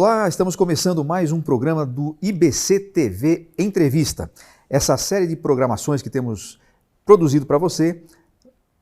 Olá, estamos começando mais um programa do IBC TV Entrevista. Essa série de programações que temos produzido para você,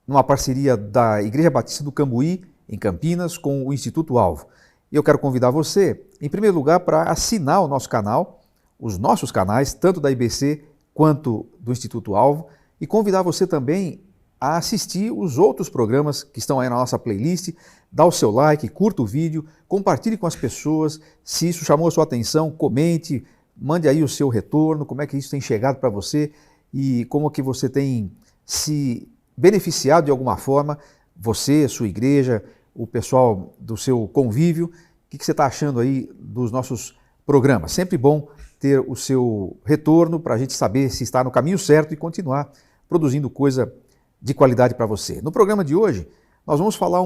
numa parceria da Igreja Batista do Cambuí, em Campinas, com o Instituto Alvo. E eu quero convidar você, em primeiro lugar, para assinar o nosso canal, os nossos canais, tanto da IBC quanto do Instituto Alvo, e convidar você também a assistir os outros programas que estão aí na nossa playlist, dá o seu like, curta o vídeo, compartilhe com as pessoas, se isso chamou a sua atenção, comente, mande aí o seu retorno, como é que isso tem chegado para você e como que você tem se beneficiado de alguma forma, você, sua igreja, o pessoal do seu convívio, o que você está achando aí dos nossos programas. Sempre bom ter o seu retorno para a gente saber se está no caminho certo e continuar produzindo coisa de qualidade para você. No programa de hoje, nós vamos falar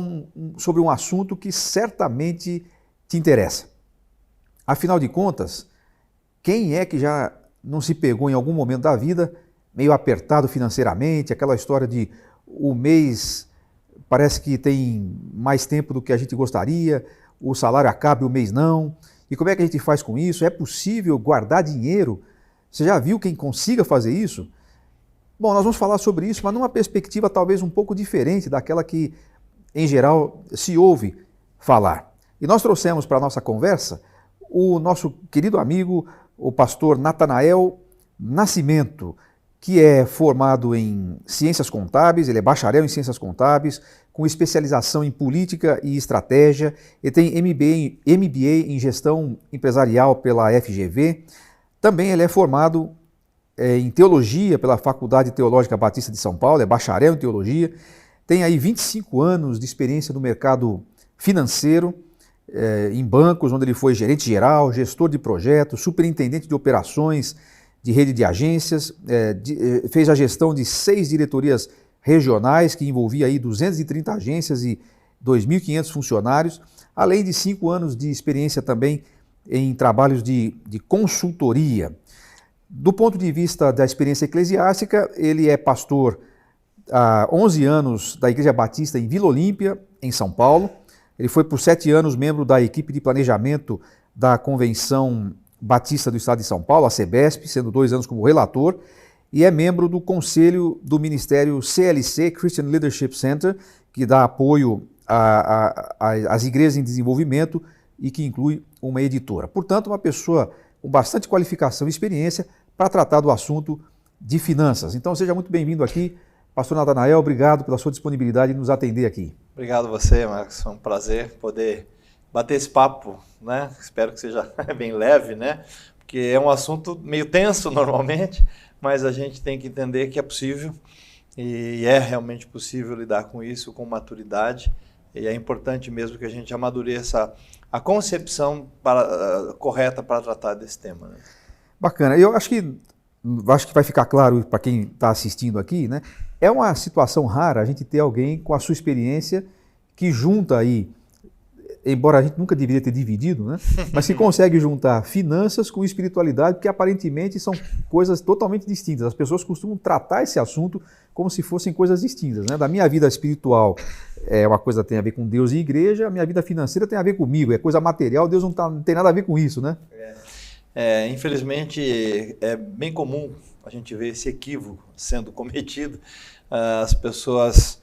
sobre um assunto que certamente te interessa. Afinal de contas, quem é que já não se pegou em algum momento da vida meio apertado financeiramente, aquela história de o mês parece que tem mais tempo do que a gente gostaria, o salário acaba e o mês não, e como é que a gente faz com isso? É possível guardar dinheiro? Você já viu quem consiga fazer isso? Bom, nós vamos falar sobre isso, mas numa perspectiva talvez um pouco diferente daquela que, em geral, se ouve falar. E nós trouxemos para a nossa conversa o nosso querido amigo, o pastor Natanael Nascimento, que é formado em Ciências Contábeis, ele é bacharel em Ciências Contábeis, com especialização em Política e Estratégia, ele tem MBA em Gestão Empresarial pela FGV, também ele é formado em Teologia pela Faculdade Teológica Batista de São Paulo, é bacharel em Teologia, tem aí 25 anos de experiência no mercado financeiro, em bancos, onde ele foi gerente geral, gestor de projetos, superintendente de operações de rede de agências, fez a gestão de 6 diretorias regionais, que envolvia aí 230 agências e 2.500 funcionários, além de 5 anos de experiência também em trabalhos de consultoria. Do ponto de vista da experiência eclesiástica, ele é pastor há 11 anos da Igreja Batista em Vila Olímpia, em São Paulo. Ele foi por 7 anos membro da equipe de planejamento da Convenção Batista do Estado de São Paulo, a CBESP, sendo 2 anos como relator, e é membro do conselho do Ministério CLC, Christian Leadership Center, que dá apoio às igrejas em desenvolvimento e que inclui uma editora. Portanto, uma pessoa com bastante qualificação e experiência para tratar do assunto de finanças. Então, seja muito bem-vindo aqui, pastor Natanael, obrigado pela sua disponibilidade em nos atender aqui. Obrigado a você, Marcos, é um prazer poder bater esse papo, né? Espero que seja bem leve, né? Porque é um assunto meio tenso normalmente, mas a gente tem que entender que é possível e é realmente possível lidar com isso com maturidade e é importante mesmo que a gente amadureça a concepção correta para tratar desse tema, né? Bacana. Eu acho que vai ficar claro para quem está assistindo aqui, né? É uma situação rara a gente ter alguém com a sua experiência que junta aí, embora a gente nunca deveria ter dividido, né? Mas que consegue juntar finanças com espiritualidade, porque aparentemente são coisas totalmente distintas. As pessoas costumam tratar esse assunto como se fossem coisas distintas, né? Da minha vida espiritual é uma coisa que tem a ver com Deus e igreja, a minha vida financeira tem a ver comigo, é coisa material, Deus não tem nada a ver com isso, né? Infelizmente, é bem comum a gente ver esse equívoco sendo cometido. As pessoas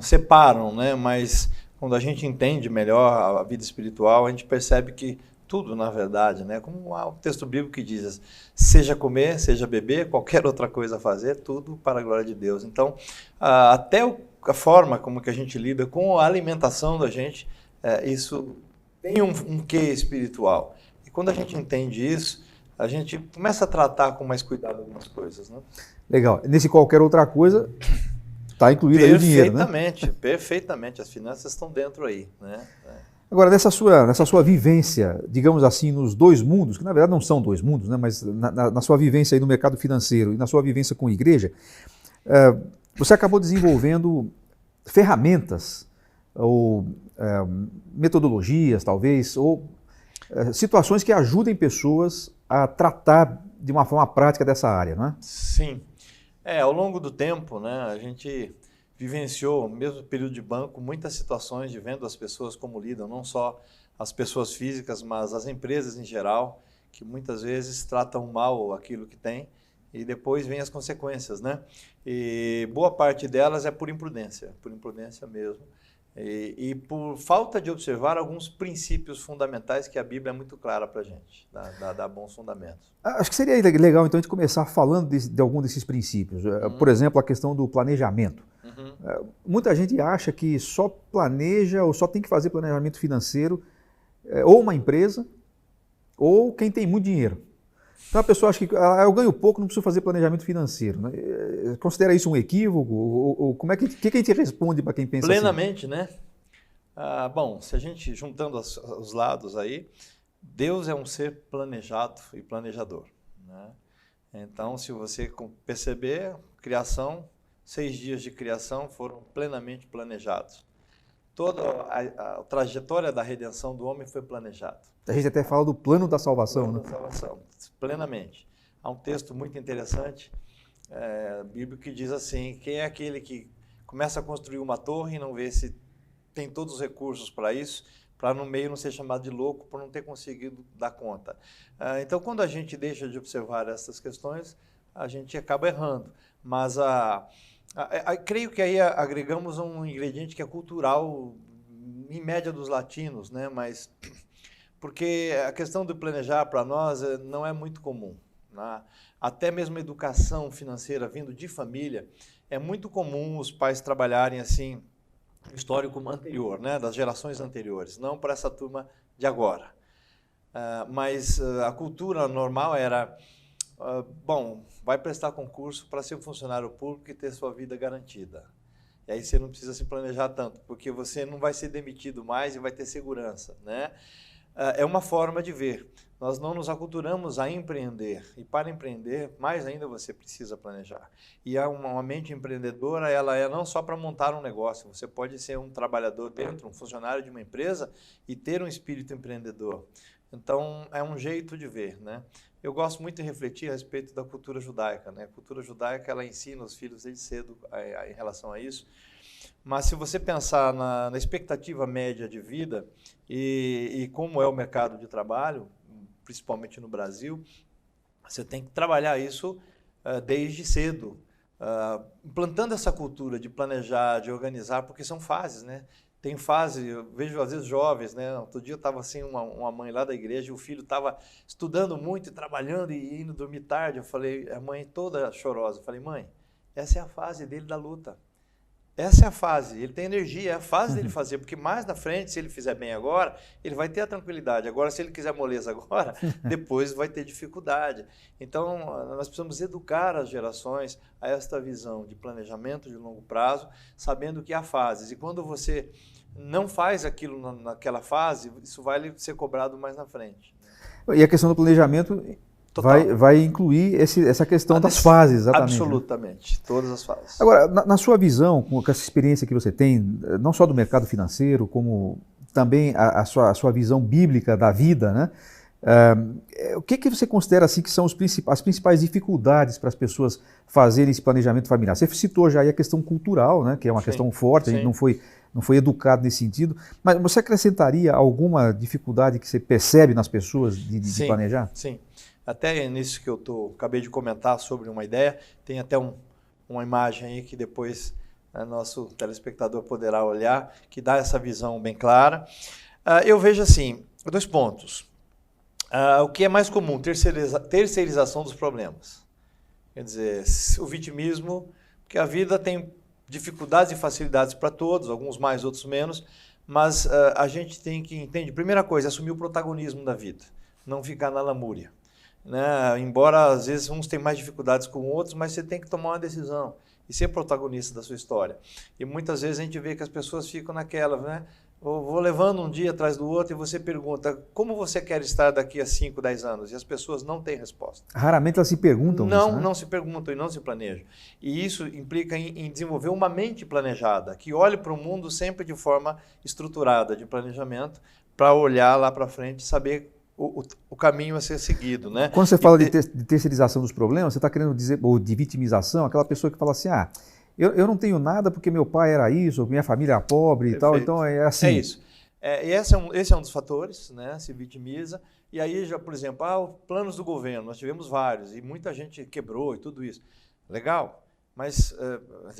separam, né? Mas quando a gente entende melhor a vida espiritual, a gente percebe que tudo, na verdade, né? Como há um texto bíblico que diz, seja comer, seja beber, qualquer outra coisa a fazer, tudo para a glória de Deus. Então, até a forma como que a gente lida com a alimentação da gente, isso tem um quê espiritual. E quando a gente entende isso, a gente começa a tratar com mais cuidado algumas coisas, né? Legal. Nesse qualquer outra coisa, está incluído aí o dinheiro, né? Perfeitamente. As finanças estão dentro aí, né? Agora, nessa sua vivência, digamos assim, nos dois mundos, que na verdade não são dois mundos, né? Mas na sua vivência aí no mercado financeiro e na sua vivência com a igreja, você acabou desenvolvendo ferramentas ou metodologias, talvez, ou situações que ajudem pessoas a tratar de uma forma prática dessa área, não é? Sim. Ao longo do tempo, né, a gente vivenciou, mesmo no período de banco, muitas situações de vendo as pessoas como lidam, não só as pessoas físicas, mas as empresas em geral, que muitas vezes tratam mal aquilo que tem e depois vem as consequências, né? E boa parte delas é por imprudência mesmo. E por falta de observar alguns princípios fundamentais que a Bíblia é muito clara para a gente, dá bons fundamentos. Acho que seria legal, então, a gente começar falando de algum desses princípios. Por exemplo, a questão do planejamento. Muita gente acha que só planeja ou só tem que fazer planejamento financeiro ou uma empresa ou quem tem muito dinheiro. Então a pessoa acha que eu ganho pouco, não preciso fazer planejamento financeiro. Né? Considera isso um equívoco? Ou como que a gente responde para quem pensa plenamente, assim? Né? Bom, se a gente juntando os lados aí, Deus é um ser planejado e planejador. Né? Então, se você perceber, criação, 6 dias de criação foram plenamente planejados. Toda a trajetória da redenção do homem foi planejada. A gente até fala do plano da salvação. Plano da salvação, plenamente. Há um texto muito interessante, bíblico, que diz assim: quem é aquele que começa a construir uma torre e não vê se tem todos os recursos para isso, para no meio não ser chamado de louco por não ter conseguido dar conta. Então, quando a gente deixa de observar essas questões, a gente acaba errando. Mas creio que aí agregamos um ingrediente que é cultural, em média dos latinos, né? Mas porque a questão do planejar para nós não é muito comum. Né? Até mesmo a educação financeira vindo de família, é muito comum os pais trabalharem assim, histórico anterior, né? Das gerações anteriores, não para essa turma de agora. Mas a cultura normal era... bom, vai prestar concurso para ser um funcionário público e ter sua vida garantida. E aí você não precisa se planejar tanto, porque você não vai ser demitido mais e vai ter segurança, né? É uma forma de ver. Nós não nos aculturamos a empreender. E para empreender, mais ainda você precisa planejar. E uma mente empreendedora, ela é não só para montar um negócio. Você pode ser um trabalhador dentro, um funcionário de uma empresa e ter um espírito empreendedor. Então, é um jeito de ver, né? Eu gosto muito de refletir a respeito da cultura judaica, né? A cultura judaica, ela ensina os filhos desde cedo em relação a isso. Mas se você pensar na expectativa média de vida e como é o mercado de trabalho, principalmente no Brasil, você tem que trabalhar isso desde cedo, implantando essa cultura de planejar, de organizar, porque são fases, né? Tem fase, eu vejo às vezes jovens, né? Outro dia estava assim, uma mãe lá da igreja, e o filho estava estudando muito e trabalhando e indo dormir tarde. Eu falei, a mãe toda chorosa, eu falei, mãe, essa é a fase dele da luta. Essa é a fase, ele tem energia, é a fase dele fazer, porque mais na frente, se ele fizer bem agora, ele vai ter a tranquilidade. Agora, se ele quiser moleza agora, depois vai ter dificuldade. Então, nós precisamos educar as gerações a esta visão de planejamento de longo prazo, sabendo que há fases. E quando você não faz aquilo naquela fase, isso vai ser cobrado mais na frente. E a questão do planejamento... Vai incluir essa questão das fases, exatamente. Absolutamente, né? Todas as fases. Agora, na sua visão, com essa experiência que você tem, não só do mercado financeiro, como também a sua visão bíblica da vida, né? O que você considera assim, que são as principais dificuldades para as pessoas fazerem esse planejamento familiar? Você citou já aí a questão cultural, né? Que é uma questão forte, a gente não foi educado nesse sentido, mas você acrescentaria alguma dificuldade que você percebe nas pessoas de planejar? Sim. Até nisso que eu acabei de comentar sobre uma ideia, tem até uma imagem aí que depois nosso telespectador poderá olhar, que dá essa visão bem clara. Eu vejo assim, 2 pontos. O que é mais comum? Terceirização dos problemas. Quer dizer, o vitimismo, porque a vida tem dificuldades e facilidades para todos, alguns mais, outros menos, mas a gente tem que entender, primeira coisa, assumir o protagonismo da vida, não ficar na lamúria. Né? Embora às vezes uns tenham mais dificuldades com outros, mas você tem que tomar uma decisão e ser protagonista da sua história. E muitas vezes a gente vê que as pessoas ficam naquela, né? Vou levando um dia atrás do outro e você pergunta, como você quer estar daqui a 5, 10 anos? E as pessoas não têm resposta. Raramente elas se perguntam isso, né? Não se perguntam e não se planejam. E isso implica em desenvolver uma mente planejada, que olhe para o mundo sempre de forma estruturada, de planejamento, para olhar lá para frente e saber o caminho a ser seguido, né? Quando você fala de terceirização dos problemas, você está querendo dizer, ou de vitimização, aquela pessoa que fala assim, eu não tenho nada porque meu pai era isso, ou minha família era pobre. Perfeito. E tal, então é assim. É isso. E esse é um dos fatores, né? Se vitimiza. E aí, já, por exemplo, os planos do governo, nós tivemos vários, e muita gente quebrou e tudo isso. Legal, mas...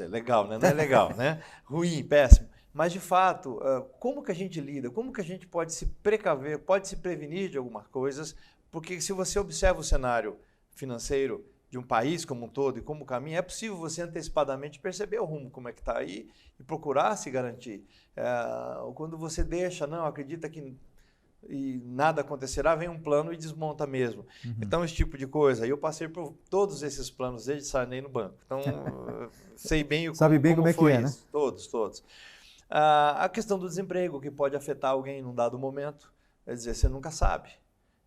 legal, né? Não é legal, né? Ruim, péssimo. Mas, de fato, como que a gente lida? Como que a gente pode se precaver, pode se prevenir de algumas coisas? Porque se você observa o cenário financeiro de um país como um todo e como caminha, é possível você antecipadamente perceber o rumo, como é que está aí, e procurar se garantir. Quando você deixa, não, acredita que e nada acontecerá, vem um plano e desmonta mesmo. Uhum. Então, esse tipo de coisa. Eu passei por todos esses planos desde sarnei no banco. Então, sei bem como é foi que é, isso. Né? Todos. A questão do desemprego, que pode afetar alguém num dado momento, quer dizer, você nunca sabe.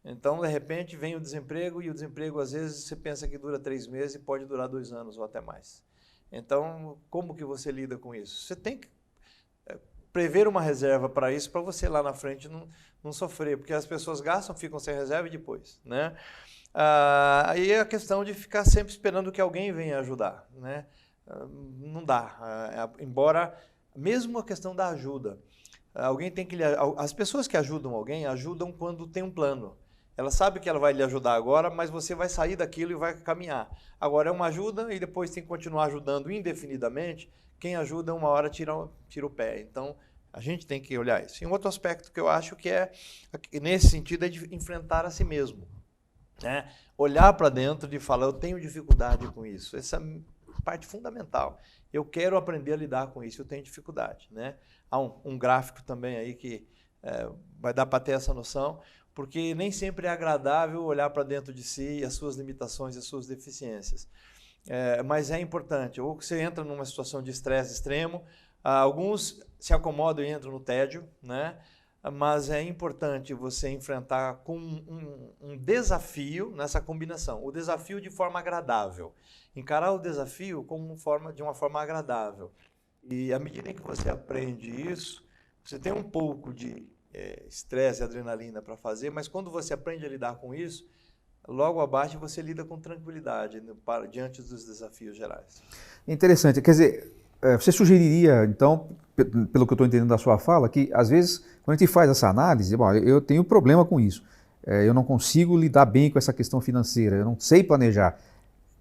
Então, de repente, vem o desemprego, e o desemprego, às vezes, você pensa que dura 3 meses e pode durar 2 anos ou até mais. Então, como que você lida com isso? Você tem que prever uma reserva para isso, para você lá na frente não sofrer, porque as pessoas gastam, ficam sem reserva e depois, né? Aí é a questão de ficar sempre esperando que alguém venha ajudar, né? Não dá, embora, mesmo a questão da ajuda, alguém tem que as pessoas que ajudam alguém, ajudam quando tem um plano. Ela sabe que ela vai lhe ajudar agora, mas você vai sair daquilo e vai caminhar. Agora é uma ajuda e depois tem que continuar ajudando indefinidamente. Quem ajuda, uma hora tira o pé. Então, a gente tem que olhar isso. E um outro aspecto que eu acho que nesse sentido, é de enfrentar a si mesmo. Né? Olhar para dentro e falar, eu tenho dificuldade com isso. Essa é a parte fundamental. Eu quero aprender a lidar com isso, eu tenho dificuldade. Né? Há um gráfico também aí que vai dar para ter essa noção, porque nem sempre é agradável olhar para dentro de si, as suas limitações e as suas deficiências. Mas é importante. Ou você entra numa situação de estresse extremo, alguns se acomodam e entram no tédio, né? Mas é importante você enfrentar com um desafio nessa combinação. O desafio de forma agradável. Encarar o desafio de uma forma agradável. E à medida em que você aprende isso, você tem um pouco de estresse e adrenalina para fazer, mas quando você aprende a lidar com isso, logo abaixo você lida com tranquilidade diante dos desafios gerais. Interessante. Quer dizer, você sugeriria, então, pelo que eu estou entendendo da sua fala, que às vezes, quando a gente faz essa análise, bom, eu tenho problema com isso, eu não consigo lidar bem com essa questão financeira, eu não sei planejar.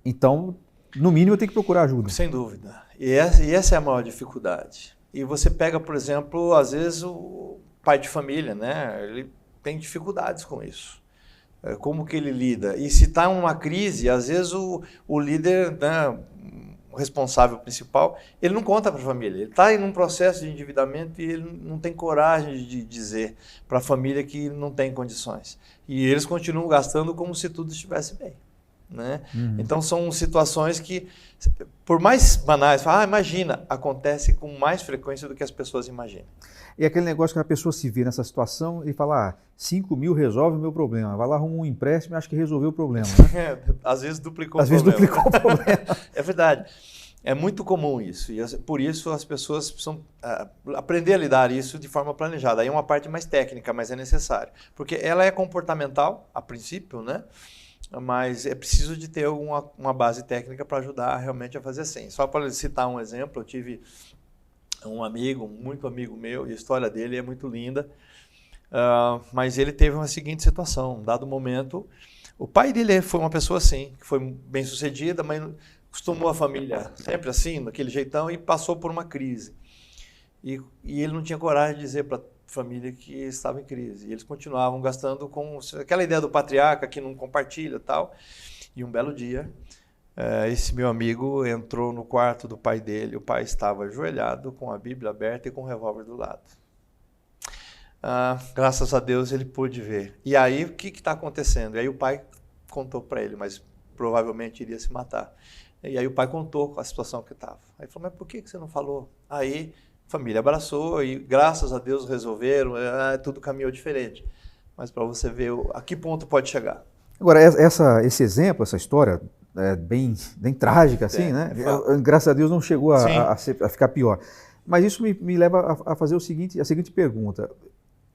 Então, no mínimo, eu tenho que procurar ajuda. Sem dúvida. E essa é a maior dificuldade. E você pega, por exemplo, às vezes o pai de família, né? Ele tem dificuldades com isso. Como que ele lida? E se está uma crise, às vezes o líder, né, o responsável principal, ele não conta para a família. Ele está em um processo de endividamento e ele não tem coragem de dizer para a família que não tem condições. E eles continuam gastando como se tudo estivesse bem. Né? Uhum. Então são situações que, por mais banais, imagina, acontece com mais frequência do que as pessoas imaginam. E aquele negócio que a pessoa se vê nessa situação e fala, 5 mil resolve o meu problema. Vai lá, arruma um empréstimo e acha que resolveu o problema. Né? Às vezes duplicou o problema. Duplicou o problema. É verdade. É muito comum isso. E por isso as pessoas precisam aprender a lidar isso de forma planejada. Aí é uma parte mais técnica, mas é necessário. Porque ela é comportamental, a princípio, né? Mas é preciso de ter uma base técnica para ajudar realmente a fazer assim. Só para citar um exemplo, eu tive um amigo, muito amigo meu, e a história dele é muito linda, mas ele teve uma seguinte situação. Um dado momento, o pai dele foi uma pessoa assim, que foi bem sucedida, mas acostumou a família sempre assim, daquele jeitão, e passou por uma crise. E ele não tinha coragem de dizer para a família que estava em crise. E eles continuavam gastando com aquela ideia do patriarca que não compartilha e tal. E um belo dia, esse meu amigo entrou no quarto do pai dele. O pai estava ajoelhado, com a Bíblia aberta e com um revólver do lado. Graças a Deus ele pôde ver. E aí, o que está acontecendo? E aí o pai contou para ele, mas provavelmente iria se matar. E aí o pai contou a situação que estava. Aí ele falou, mas por que você não falou? Aí a família abraçou e graças a Deus resolveram, tudo caminhou diferente. Mas para você ver a que ponto pode chegar. Agora, esse exemplo, essa história, bem trágica, assim, né? Graças a Deus não chegou a ficar pior. Mas isso me leva a fazer a seguinte pergunta.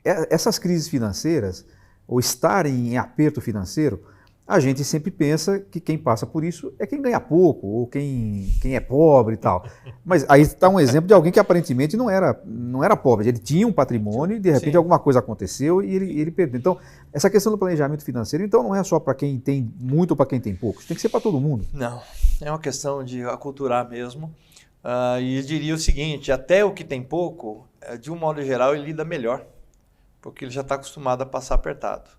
Essas crises financeiras, ou estarem em aperto financeiro, a gente sempre pensa que quem passa por isso é quem ganha pouco, ou quem é pobre e tal. Mas aí está um exemplo de alguém que aparentemente não era pobre, ele tinha um patrimônio e de repente alguma coisa aconteceu e ele perdeu. Então, essa questão do planejamento financeiro, então não é só para quem tem muito ou para quem tem pouco, tem que ser para todo mundo. Não, é uma questão de aculturar mesmo. E eu diria o seguinte, até o que tem pouco, de um modo geral, ele lida melhor, porque ele já está acostumado a passar apertado.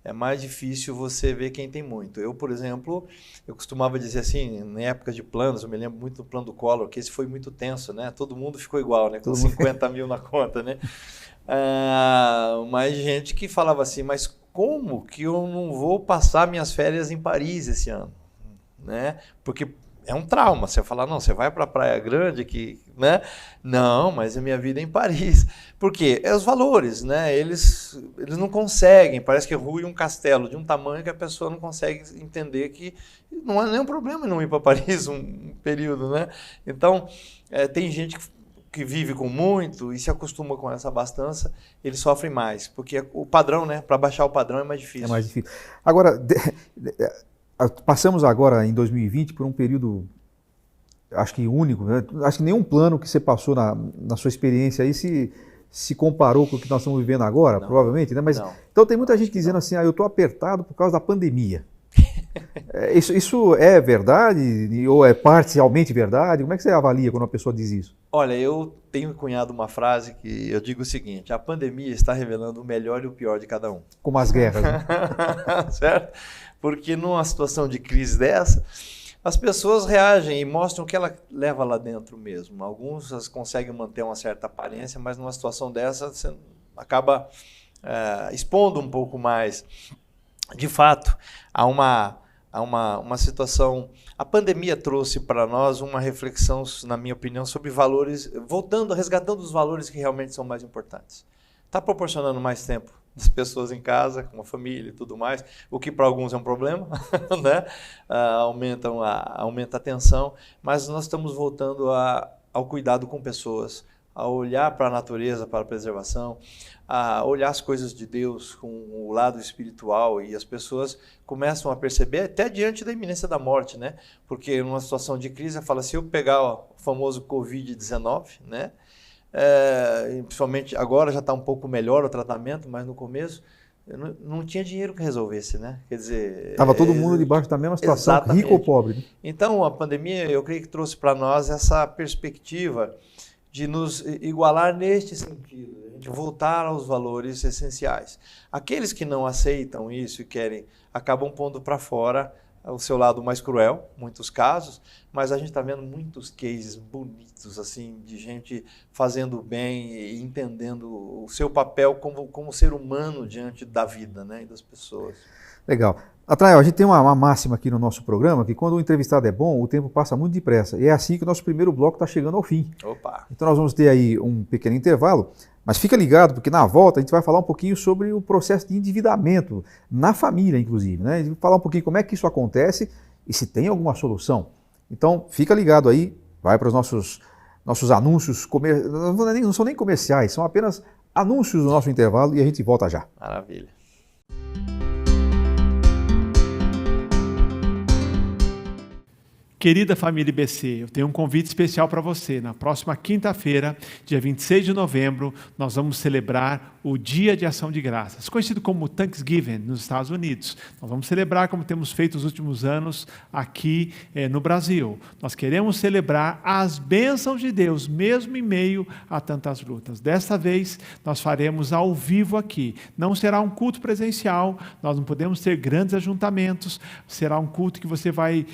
É mais difícil você ver quem tem muito. Eu, por exemplo, eu costumava dizer assim, em épocas de planos, eu me lembro muito do plano do Collor, que esse foi muito tenso, né? Todo mundo ficou igual, né? Com 50 mil na conta, né? Mas gente que falava assim, mas como que eu não vou passar minhas férias em Paris esse ano? Né? Porque é um trauma, você falar, não, você vai para a Praia Grande, que, né? Não, mas a minha vida é em Paris. Por quê? É os valores, né? Eles não conseguem, parece que rui um castelo de um tamanho que a pessoa não consegue entender que não há nenhum problema em não ir para Paris um período, né? Então, tem gente que vive com muito e se acostuma com essa abastança, ele sofre mais, porque o padrão, né? Para baixar o padrão é mais difícil. É mais difícil. Agora, passamos agora em 2020 por um período, acho que único, né? Acho que nenhum plano que você passou na sua experiência aí se comparou com o que nós estamos vivendo agora, não, provavelmente, né? Mas, não. Então tem muita gente dizendo assim, eu estou apertado por causa da pandemia. Isso é verdade ou é parcialmente verdade? Como é que você avalia quando uma pessoa diz isso? Olha, eu tenho cunhado uma frase que eu digo o seguinte, a pandemia está revelando o melhor e o pior de cada um. Como as guerras, né? Certo? Porque numa situação de crise dessa, as pessoas reagem e mostram o que ela leva lá dentro mesmo. Alguns conseguem manter uma certa aparência, mas numa situação dessa você acaba expondo um pouco mais. De fato, há uma situação... A pandemia trouxe para nós uma reflexão, na minha opinião, sobre valores, resgatando os valores que realmente são mais importantes. Está proporcionando mais tempo das pessoas em casa, com a família e tudo mais, o que para alguns é um problema, né? Aumenta a tensão, mas nós estamos voltando ao cuidado com pessoas, a olhar para a natureza, para a preservação, a olhar as coisas de Deus com o lado espiritual, e as pessoas começam a perceber até diante da iminência da morte, né? Porque numa situação de crise, fala, se eu pegar o famoso Covid-19, né? Principalmente agora já está um pouco melhor o tratamento, mas no começo não tinha dinheiro que resolvesse, né? Quer dizer... Estava todo mundo debaixo da mesma situação, exatamente. Rico ou pobre. Né? Então a pandemia, eu creio que trouxe para nós essa perspectiva de nos igualar neste sentido, de voltar aos valores essenciais. Aqueles que não aceitam isso e querem, acabam pondo para fora o seu lado mais cruel, muitos casos, mas a gente está vendo muitos cases bonitos, assim, de gente fazendo bem e entendendo o seu papel como ser humano diante da vida, né, e das pessoas. Legal. Atrael, a gente tem uma máxima aqui no nosso programa, que quando o entrevistado é bom, o tempo passa muito depressa. E é assim que o nosso primeiro bloco está chegando ao fim. Opa. Então nós vamos ter aí um pequeno intervalo, mas fica ligado, porque na volta a gente vai falar um pouquinho sobre o processo de endividamento, na família inclusive, né? A gente vai falar um pouquinho como é que isso acontece e se tem alguma solução. Então fica ligado aí, vai para os nossos anúncios, não são nem comerciais, são apenas anúncios do nosso intervalo e a gente volta já. Maravilha. Querida família IBC, eu tenho um convite especial para você. Na próxima quinta-feira, dia 26 de novembro, nós vamos celebrar o Dia de Ação de Graças, conhecido como Thanksgiving nos Estados Unidos. Nós vamos celebrar como temos feito os últimos anos aqui no Brasil. Nós queremos celebrar as bênçãos de Deus, mesmo em meio a tantas lutas. Desta vez, nós faremos ao vivo aqui. Não será um culto presencial, nós não podemos ter grandes ajuntamentos, será um culto que você vai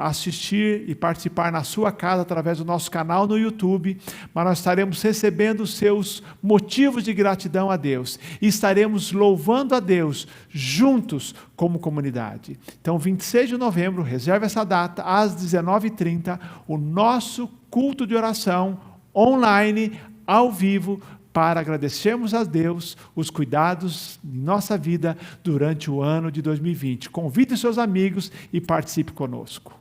assistir e participar na sua casa através do nosso canal no YouTube, mas nós estaremos recebendo os seus motivos de gratidão a Deus e estaremos louvando a Deus juntos como comunidade. Então, 26 de novembro, reserve essa data, às 19h30, o nosso culto de oração online, ao vivo, para agradecermos a Deus os cuidados em nossa vida durante o ano de 2020. Convide seus amigos e participe conosco.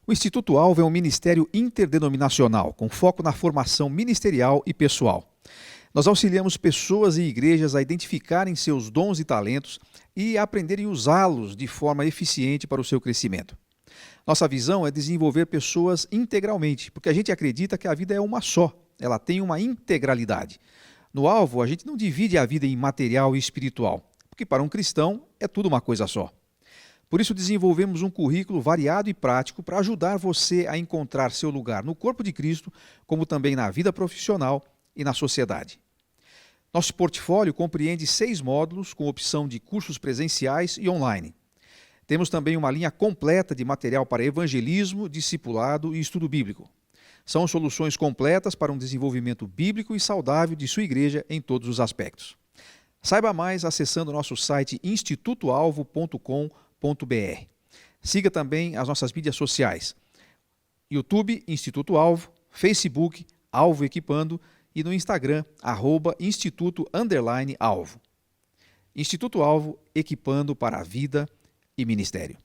O Instituto Alvo é um ministério interdenominacional, com foco na formação ministerial e pessoal. Nós auxiliamos pessoas e igrejas a identificarem seus dons e talentos e a aprenderem a usá-los de forma eficiente para o seu crescimento. Nossa visão é desenvolver pessoas integralmente, porque a gente acredita que a vida é uma só, ela tem uma integralidade. No Alvo, a gente não divide a vida em material e espiritual, porque para um cristão é tudo uma coisa só. Por isso, desenvolvemos um currículo variado e prático para ajudar você a encontrar seu lugar no corpo de Cristo, como também na vida profissional e na sociedade. Nosso portfólio compreende 6 módulos com opção de cursos presenciais e online. Temos também uma linha completa de material para evangelismo, discipulado e estudo bíblico. São soluções completas para um desenvolvimento bíblico e saudável de sua igreja em todos os aspectos. Saiba mais acessando nosso site institutoalvo.com.br. Siga também as nossas mídias sociais: YouTube, Instituto Alvo, Facebook, Alvo Equipando, e no Instagram, @instituto_alvo. Instituto Alvo, equipando para a vida e ministério.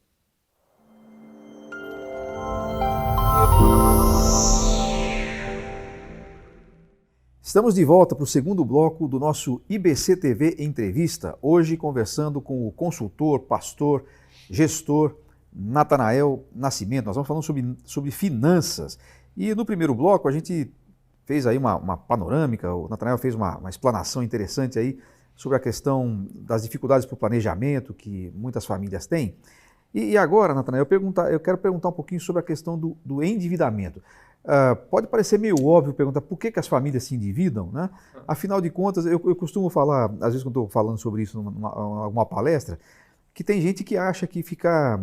Estamos de volta para o segundo bloco do nosso IBC TV Entrevista, hoje conversando com o consultor, pastor, gestor Natanael Nascimento. Nós vamos falando sobre finanças. E no primeiro bloco a gente fez aí uma panorâmica, o Natanael fez uma explanação interessante aí sobre a questão das dificuldades para o planejamento que muitas famílias têm. E agora, Natanael, eu quero perguntar um pouquinho sobre a questão do endividamento. Pode parecer meio óbvio perguntar por que as famílias se endividam, né? Afinal de contas, eu costumo falar, às vezes quando estou falando sobre isso em alguma palestra, que tem gente que acha que ficar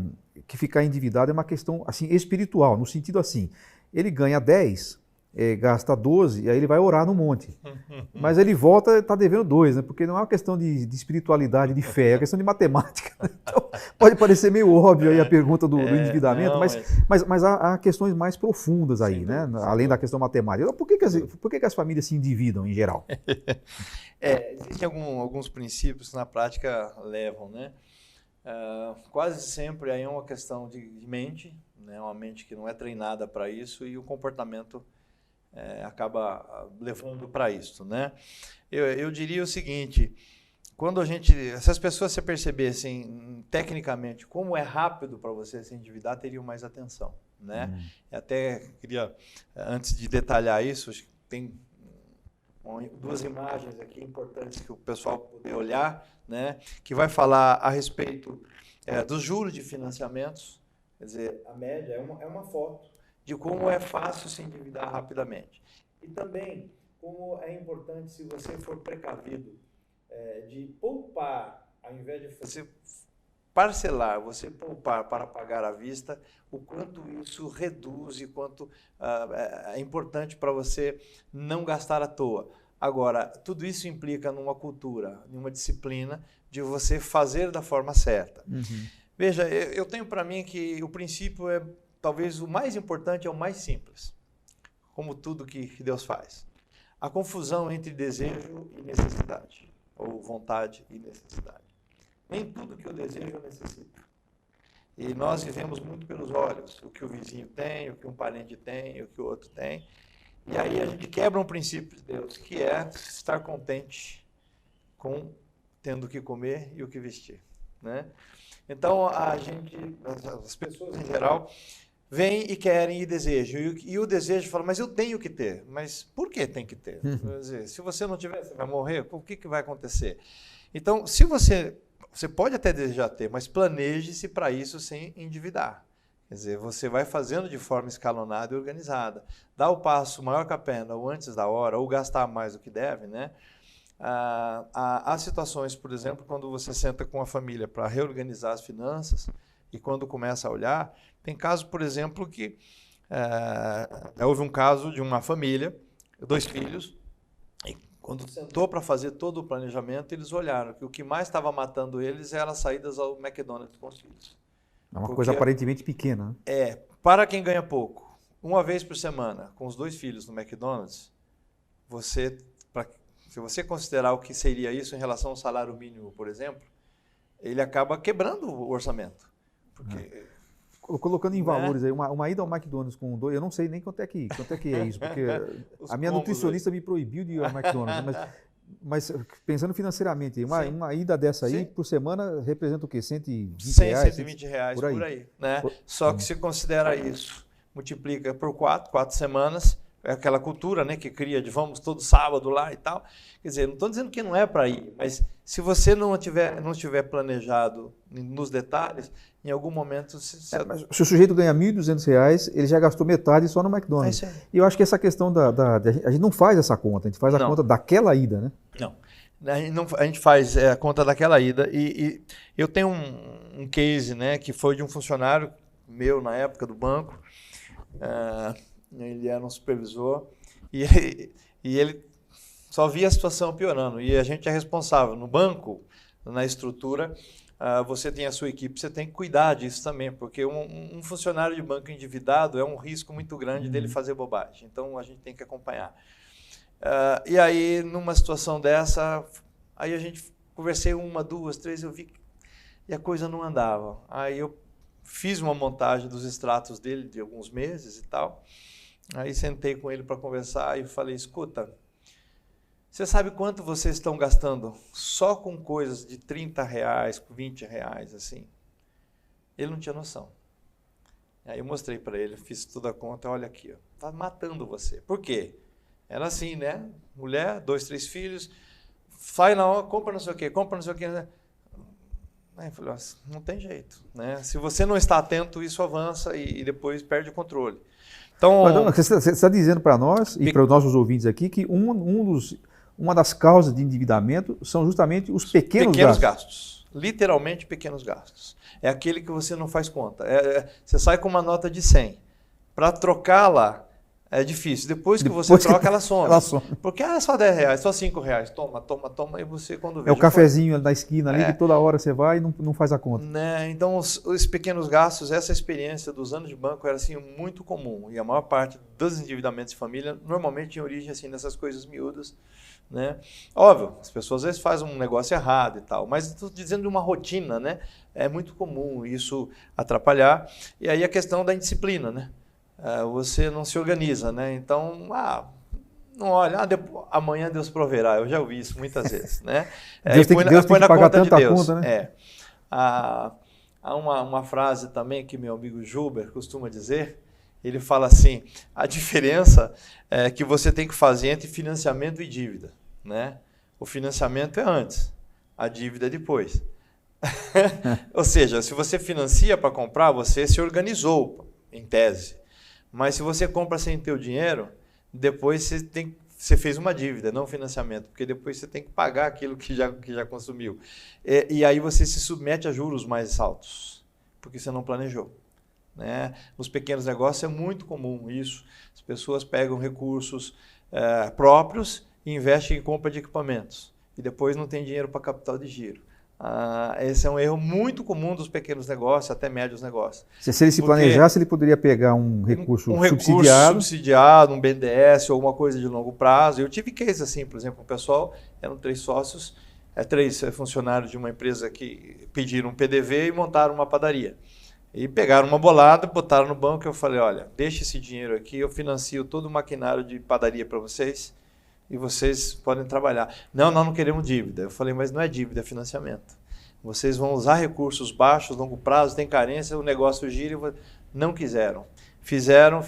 endividado é uma questão assim, espiritual, no sentido assim, ele ganha 10, gasta 12 e aí ele vai orar no monte. Mas ele volta e está devendo 2, né? Porque não é uma questão de espiritualidade, de fé, é uma questão de matemática. Então, pode parecer meio óbvio aí a pergunta do endividamento, não, mas há questões mais profundas aí, né? Além da questão matemática. Por que as famílias se endividam em geral? Existem alguns princípios que na prática levam, né? Quase sempre aí é uma questão de mente, né? Uma mente que não é treinada para isso e o comportamento acaba levando para isso, né? Eu diria o seguinte: se as pessoas se percebessem tecnicamente como é rápido para você se endividar, teriam mais atenção, né? Até queria, antes de detalhar isso, acho que tem 2 imagens aqui importantes que o pessoal poder olhar, né? Que vai falar a respeito dos juros de financiamentos. Quer dizer, a média é uma foto de como é fácil se endividar rapidamente. E também como é importante, se você for precavido, de poupar, ao invés de você parcelar, você poupar para pagar à vista, o quanto isso reduz e quanto é importante para você não gastar à toa. Agora, tudo isso implica numa cultura, numa disciplina de você fazer da forma certa. Veja, eu tenho para mim que o princípio talvez o mais importante é o mais simples, como tudo que Deus faz. A confusão entre desejo e necessidade, ou vontade e necessidade. Nem tudo que eu desejo eu necessito. E nós vivemos muito pelos olhos, o que o vizinho tem, o que um parente tem, o que o outro tem. E aí a gente quebra um princípio de Deus, que é estar contente com tendo o que comer e o que vestir, né? Então as pessoas em geral vêm e querem e desejam. E o desejo fala, mas eu tenho que ter. Mas por que tem que ter? Quer dizer, se você não tiver, você vai morrer? O que vai acontecer? Então, se você pode até desejar ter, mas planeje-se para isso sem endividar. Quer dizer, você vai fazendo de forma escalonada e organizada. Dá o passo maior que a perna, ou antes da hora, ou gastar mais do que deve, né? Há situações, por exemplo, quando você senta com a família para reorganizar as finanças e quando começa a olhar, tem casos, por exemplo, que houve um caso de uma família, 2 filhos, e quando sentou para fazer todo o planejamento, eles olharam que o que mais estava matando eles eram as saídas ao McDonald's com os filhos. É uma coisa aparentemente pequena, né? Para quem ganha pouco, uma vez por semana, com os 2 filhos no McDonald's, se você considerar o que seria isso em relação ao salário mínimo, por exemplo, ele acaba quebrando o orçamento. Porque Colocando em valores aí, uma ida ao McDonald's com 2, eu não sei nem quanto é que é isso, porque a minha nutricionista me proibiu de ir ao McDonald's, né? Mas pensando financeiramente, uma ida dessa aí por semana representa o quê? 120 reais? 120 reais por aí, né? Só que se considera isso, multiplica por 4 semanas, é aquela cultura, né, que cria de vamos todo sábado lá e tal. Quer dizer, não estou dizendo que não é para ir, mas se você não tiver planejado nos detalhes, em algum momento... Mas se o sujeito ganha R$ 1.200, ele já gastou metade só no McDonald's. E eu acho que essa questão a gente não faz essa conta, a gente faz a conta daquela ida, né? Não. A gente faz a conta daquela ida. E eu tenho um case, né, que foi de um funcionário meu na época do banco. Ele era um supervisor e ele só via a situação piorando. E a gente é responsável. No banco, na estrutura, você tem a sua equipe, você tem que cuidar disso também, porque um funcionário de banco endividado é um risco muito grande dele fazer bobagem. Então, a gente tem que acompanhar. E aí, numa situação dessa, aí a gente conversei 1, 2, 3, eu vi e a coisa não andava. Aí eu fiz uma montagem dos extratos dele de alguns meses e tal. Aí sentei com ele para conversar e falei, escuta, você sabe quanto vocês estão gastando só com coisas de R$30, R$20, assim? Ele não tinha noção. Aí eu mostrei para ele, fiz toda a conta, olha aqui, tá matando você. Por quê? Era assim, né? Mulher, 2, 3 filhos, sai na hora, compra não sei o quê, né? Aí eu falei, não tem jeito, né? Se você não está atento, isso avança e depois perde o controle. Então, você está dizendo para nós e para os nossos ouvintes aqui que uma das causas de endividamento são justamente os pequenos gastos. Literalmente pequenos gastos. É aquele que você não faz conta. Você sai com uma nota de 100. Para trocá-la é difícil. Depois que você troca, ela some. Porque é só R$10, só R$5. Toma. E você quando vê. É o cafezinho da esquina ali que toda hora você vai e não faz a conta. Né? Então, os pequenos gastos, essa experiência dos anos de banco era assim, muito comum. E a maior parte dos endividamentos de família normalmente tinha origem assim, nessas coisas miúdas. Né? Óbvio, as pessoas às vezes fazem um negócio errado e tal, mas estou dizendo de uma rotina, né? É muito comum isso atrapalhar. E aí a questão da indisciplina, né? Você não se organiza, né? Então, não olha, amanhã Deus proverá. Eu já ouvi isso muitas vezes, né? Deus tem que pagar tanta conta, né? Há uma frase também que meu amigo Gilbert costuma dizer. Ele fala assim, a diferença que você tem que fazer entre financiamento e dívida, né? O financiamento é antes, a dívida é depois. Ou seja, se você financia para comprar, você se organizou, em tese. Mas se você compra sem ter o dinheiro, depois você fez uma dívida, não financiamento, porque depois você tem que pagar aquilo que já consumiu. E aí você se submete a juros mais altos, porque você não planejou. Né? Nos pequenos negócios é muito comum isso. As pessoas pegam recursos próprios e investem em compra de equipamentos. E depois não tem dinheiro para capital de giro. Esse é um erro muito comum dos pequenos negócios, até médios negócios. Se ele se planejasse, ele poderia pegar um recurso subsidiado, um BNDES ou alguma coisa de longo prazo. Eu tive cases assim, por exemplo, o pessoal, eram 3 sócios, 3 funcionários de uma empresa que pediram um PDV e montaram uma padaria. E pegaram uma bolada, botaram no banco e eu falei, olha, deixa esse dinheiro aqui, eu financio todo o maquinário de padaria para vocês e vocês podem trabalhar. Não queremos dívida. Eu falei, mas não é dívida, é financiamento. Vocês vão usar recursos baixos, longo prazo, tem carência, o negócio gira e não quiseram. Fizeram,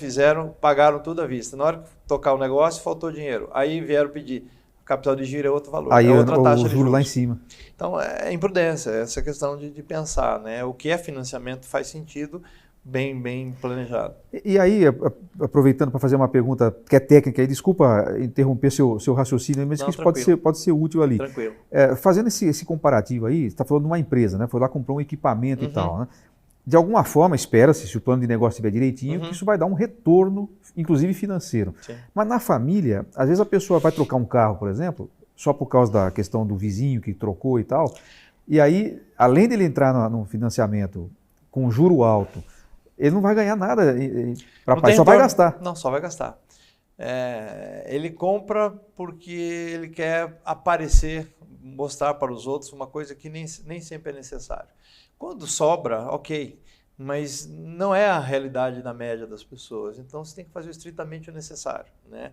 pagaram tudo à vista. Na hora que tocar o negócio, faltou dinheiro. Aí vieram pedir. Capital de giro é outro valor, aí é outra taxa de juros lá em cima. Então, é imprudência, essa questão de pensar, né? O que é financiamento faz sentido, bem planejado. E aí, aproveitando para fazer uma pergunta que é técnica, aí, desculpa interromper seu raciocínio, mas que isso pode ser útil ali. Tranquilo. Fazendo esse comparativo aí, você está falando de uma empresa, né? Foi lá comprar um equipamento e tal, né? De alguma forma, espera-se, se o plano de negócio estiver direitinho, que isso vai dar um retorno, inclusive financeiro. Sim. Mas na família, às vezes a pessoa vai trocar um carro, por exemplo, só por causa da questão do vizinho que trocou e tal, e aí, além dele entrar no financiamento com juro alto, ele não vai ganhar nada para pagar, só vai gastar. Não, só vai gastar. Ele compra porque ele quer aparecer, mostrar para os outros uma coisa que nem sempre é necessário. Quando sobra, ok, mas não é a realidade da média das pessoas. Então, você tem que fazer estritamente o necessário, né?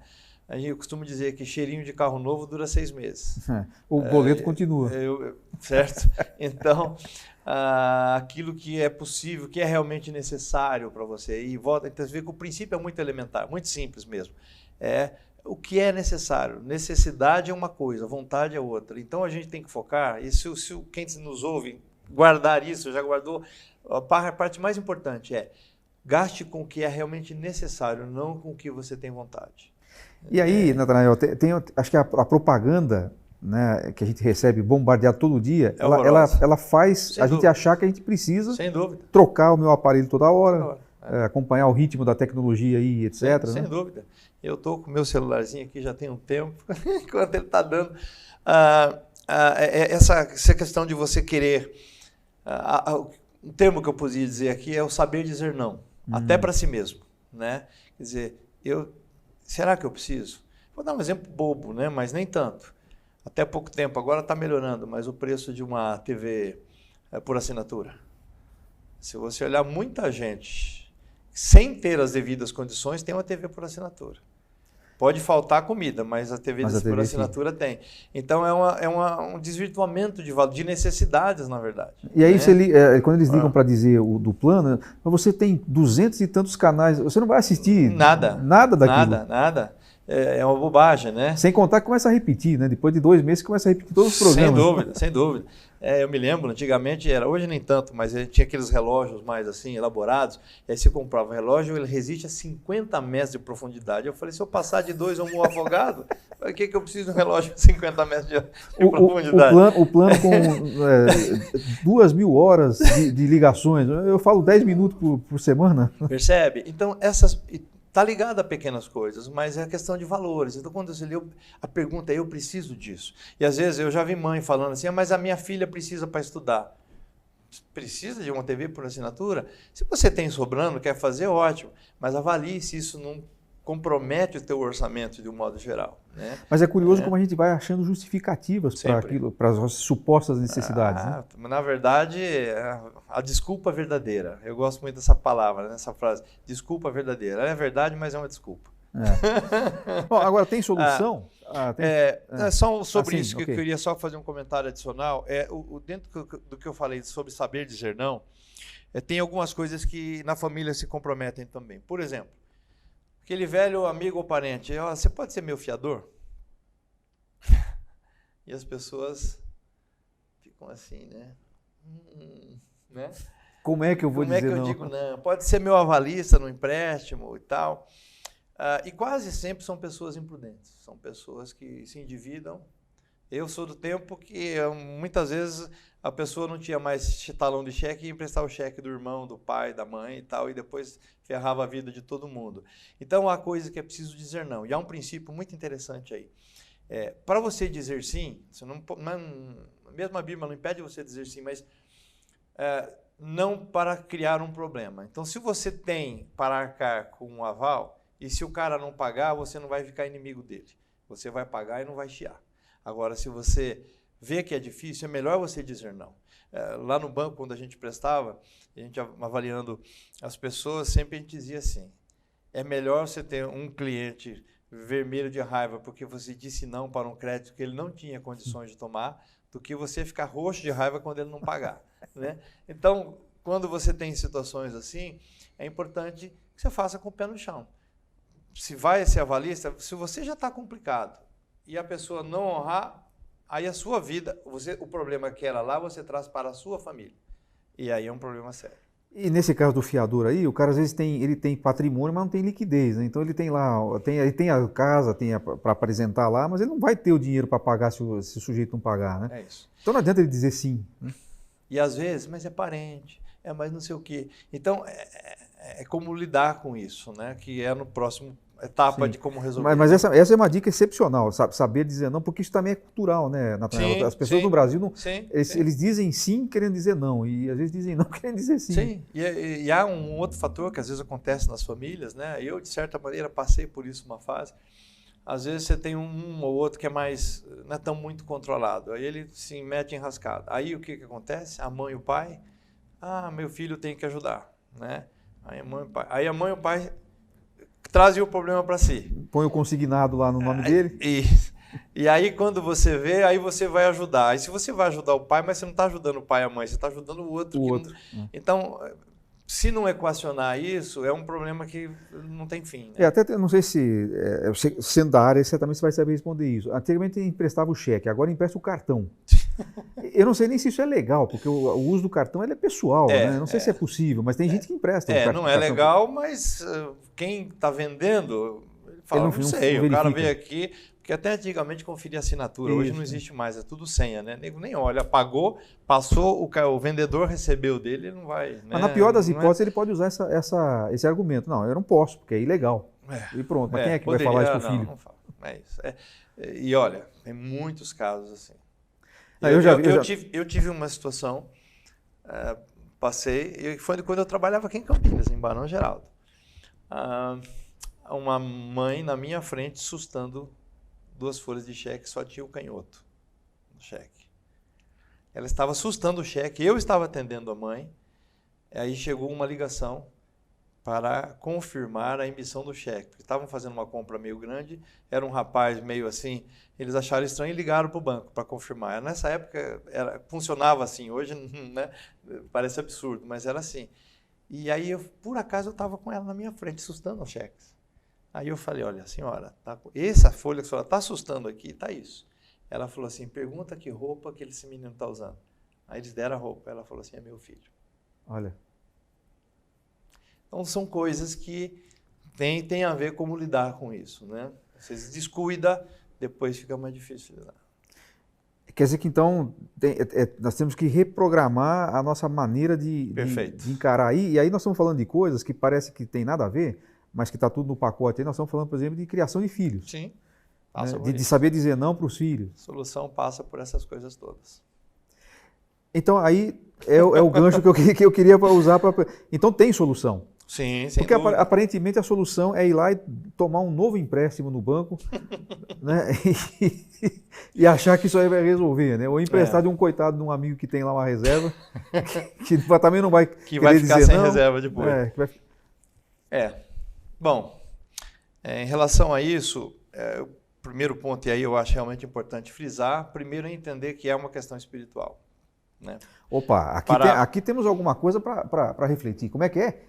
Eu costumo dizer que cheirinho de carro novo dura 6 meses. O boleto continua. Certo? Então, aquilo que é possível, que é realmente necessário para você. E volta, então, você vê que o princípio é muito elementar, muito simples mesmo. É o que é necessário. Necessidade é uma coisa, vontade é outra. Então, a gente tem que focar, e se quem nos ouve guardar isso, já guardou, a parte mais importante é gaste com o que é realmente necessário, não com o que você tem vontade. E aí, Natanael, acho que a propaganda, né, que a gente recebe bombardeado todo dia, ela faz a gente achar que a gente precisa trocar o meu aparelho toda hora, acompanhar o ritmo da tecnologia aí, etc. Sem dúvida. Eu estou com o meu celularzinho aqui já tem um tempo, enquanto ele está dando. Essa questão de você querer... o termo que eu podia dizer aqui é o saber dizer não, até para si mesmo, né? Quer dizer, será que eu preciso? Vou dar um exemplo bobo, né? Mas nem tanto. Até pouco tempo, agora está melhorando, mas o preço de uma TV por assinatura. Se você olhar, muita gente, sem ter as devidas condições, tem uma TV por assinatura. Pode faltar comida, mas a TV por assinatura tem. Então, é um desvirtuamento de necessidades, na verdade. E aí, quando eles ligam para dizer do plano, você tem 200 e tantos canais, você não vai assistir nada daquilo. Nada. É uma bobagem, né? Sem contar que começa a repetir, né? Depois de 2 meses, começa a repetir todos os programas. Sem dúvida. Eu me lembro, antigamente hoje nem tanto, mas tinha aqueles relógios mais assim, elaborados, e aí você comprava o relógio, ele resiste a 50 metros de profundidade. Eu falei, se eu passar de 2 eu morro afogado, para que eu preciso de um relógio de 50 metros de profundidade? O plano com 2.000 horas de ligações, eu falo 10 minutos por semana. Percebe? Então, está ligado a pequenas coisas, mas é a questão de valores. Então, quando você lê, a pergunta é, eu preciso disso. E às vezes eu já vi mãe falando assim, mas a minha filha precisa para estudar. Precisa de uma TV por assinatura? Se você tem sobrando, quer fazer, ótimo. Mas avalie se isso não compromete o teu orçamento de um modo geral, né? Mas é curioso como a gente vai achando justificativas para aquilo, para as supostas necessidades. Né? Na verdade, a desculpa verdadeira. Eu gosto muito dessa palavra, dessa frase. Desculpa verdadeira. Ela é verdade, mas é uma desculpa. Bom, agora, tem solução? Só sobre isso que okay. eu queria só fazer um comentário adicional. Dentro do que eu falei sobre saber dizer não, tem algumas coisas que na família se comprometem também. Por exemplo, aquele velho amigo ou parente, você pode ser meu fiador? E as pessoas ficam assim, né? Né? Como é que eu vou dizer não? Como é que eu digo não? Pode ser meu avalista no empréstimo e tal. E quase sempre são pessoas imprudentes, são pessoas que se endividam. Eu sou do tempo que muitas vezes a pessoa não tinha mais talão de cheque e ia emprestar o cheque do irmão, do pai, da mãe e tal, e depois ferrava a vida de todo mundo. Então, há coisa que é preciso dizer não. E há um princípio muito interessante aí. Para você dizer sim, mesmo a Bíblia não impede você dizer sim, mas não para criar um problema. Então, se você tem para arcar com um aval, e se o cara não pagar, você não vai ficar inimigo dele. Você vai pagar e não vai chiar. Agora, se você vê que é difícil, é melhor você dizer não. Lá no banco, quando a gente prestava, a gente avaliando as pessoas, sempre a gente dizia assim, é melhor você ter um cliente vermelho de raiva porque você disse não para um crédito que ele não tinha condições de tomar, do que você ficar roxo de raiva quando ele não pagar. Né? Então, quando você tem situações assim, é importante que você faça com o pé no chão. Se vai ser avalista, se você já está complicado e a pessoa não honrar, aí a sua vida, o problema que era lá, você traz para a sua família. E aí é um problema sério. E nesse caso do fiador aí, o cara às vezes ele tem patrimônio, mas não tem liquidez, né? Então ele tem lá, ele tem a casa, tem para apresentar lá, mas ele não vai ter o dinheiro para pagar se o sujeito não pagar, né? É isso. Então não adianta ele dizer sim. Né? E às vezes, mas é parente, mas não sei o quê. Então é como lidar com isso, né? Que é no próximo etapa de como resolver. Mas essa é uma dica excepcional, saber dizer não, porque isso também é cultural, né, Natanael? As pessoas no Brasil, eles dizem sim querendo dizer não, e às vezes dizem não querendo dizer sim. Sim, e há um outro fator que às vezes acontece nas famílias, né? Eu, de certa maneira, passei por isso uma fase. Às vezes você tem um ou outro que não é tão muito controlado, aí ele se mete enrascado. Aí o que acontece? A mãe e o pai, meu filho tem que ajudar. né? Aí a mãe e o pai trazem o problema para si. Põe o consignado lá no nome dele. E aí, quando você vê, aí você vai ajudar. Aí se você vai ajudar o pai, mas você não está ajudando o pai e a mãe, você está ajudando o outro. Então, se não equacionar isso, é um problema que não tem fim. Né? Até não sei se, sendo da área, certamente você vai saber responder isso. Antigamente emprestava o cheque, agora empresta o cartão. Eu não sei nem se isso é legal, porque o uso do cartão é pessoal, né? Não sei se é possível, mas tem gente que empresta. Não é legal, mas quem está vendendo, fala, não sei, o cara veio aqui, porque até antigamente conferia assinatura, hoje não existe mais, é tudo senha, né? Nego nem olha, pagou, passou, o vendedor recebeu dele, ele não vai... Mas na pior das hipóteses, ele pode usar esse argumento. Não, eu não posso, porque é ilegal. E pronto, mas quem é que vai falar isso pro filho? Não fala. É isso. E olha, tem muitos casos assim. Eu tive uma situação, passei, e foi quando eu trabalhava aqui em Campinas, em Barão Geraldo. Uma mãe na minha frente sustando 2 folhas de cheque, só tinha o canhoto no cheque. Ela estava sustando o cheque, eu estava atendendo a mãe, aí chegou uma ligação para confirmar a emissão do cheque. Porque estavam fazendo uma compra meio grande, era um rapaz meio assim, eles acharam estranho e ligaram para o banco para confirmar. Nessa época funcionava assim, hoje né, parece absurdo, mas era assim. E aí, por acaso, eu estava com ela na minha frente, sustando os cheques. Aí eu falei, olha, senhora, essa folha que a senhora está assustando aqui, está isso. Ela falou assim, pergunta que roupa que esse menino está usando. Aí eles deram a roupa, ela falou assim, é meu filho. Olha. Então são coisas que tem a ver como lidar com isso, né? Você se descuida, depois fica mais difícil lidar. Quer dizer que então nós temos que reprogramar a nossa maneira de encarar aí. E aí nós estamos falando de coisas que parece que tem nada a ver, mas que está tudo no pacote aí. Nós estamos falando, por exemplo, de criação de filhos. Sim. Né? De saber dizer não para os filhos. A solução passa por essas coisas todas. Então aí é o gancho que eu queria usar para... Então tem solução. Sim, sem Porque dúvida. aparentemente a solução é ir lá e tomar um novo empréstimo no banco né? e achar que isso aí vai resolver, né? Ou emprestar de um coitado de um amigo que tem lá uma reserva, que também não vai que vai ficar dizer sem não. reserva depois. Bom, em relação a isso, o primeiro ponto, e aí eu acho realmente importante frisar, primeiro é entender que é uma questão espiritual. Né? Opa, aqui temos alguma coisa para refletir. Como é que é?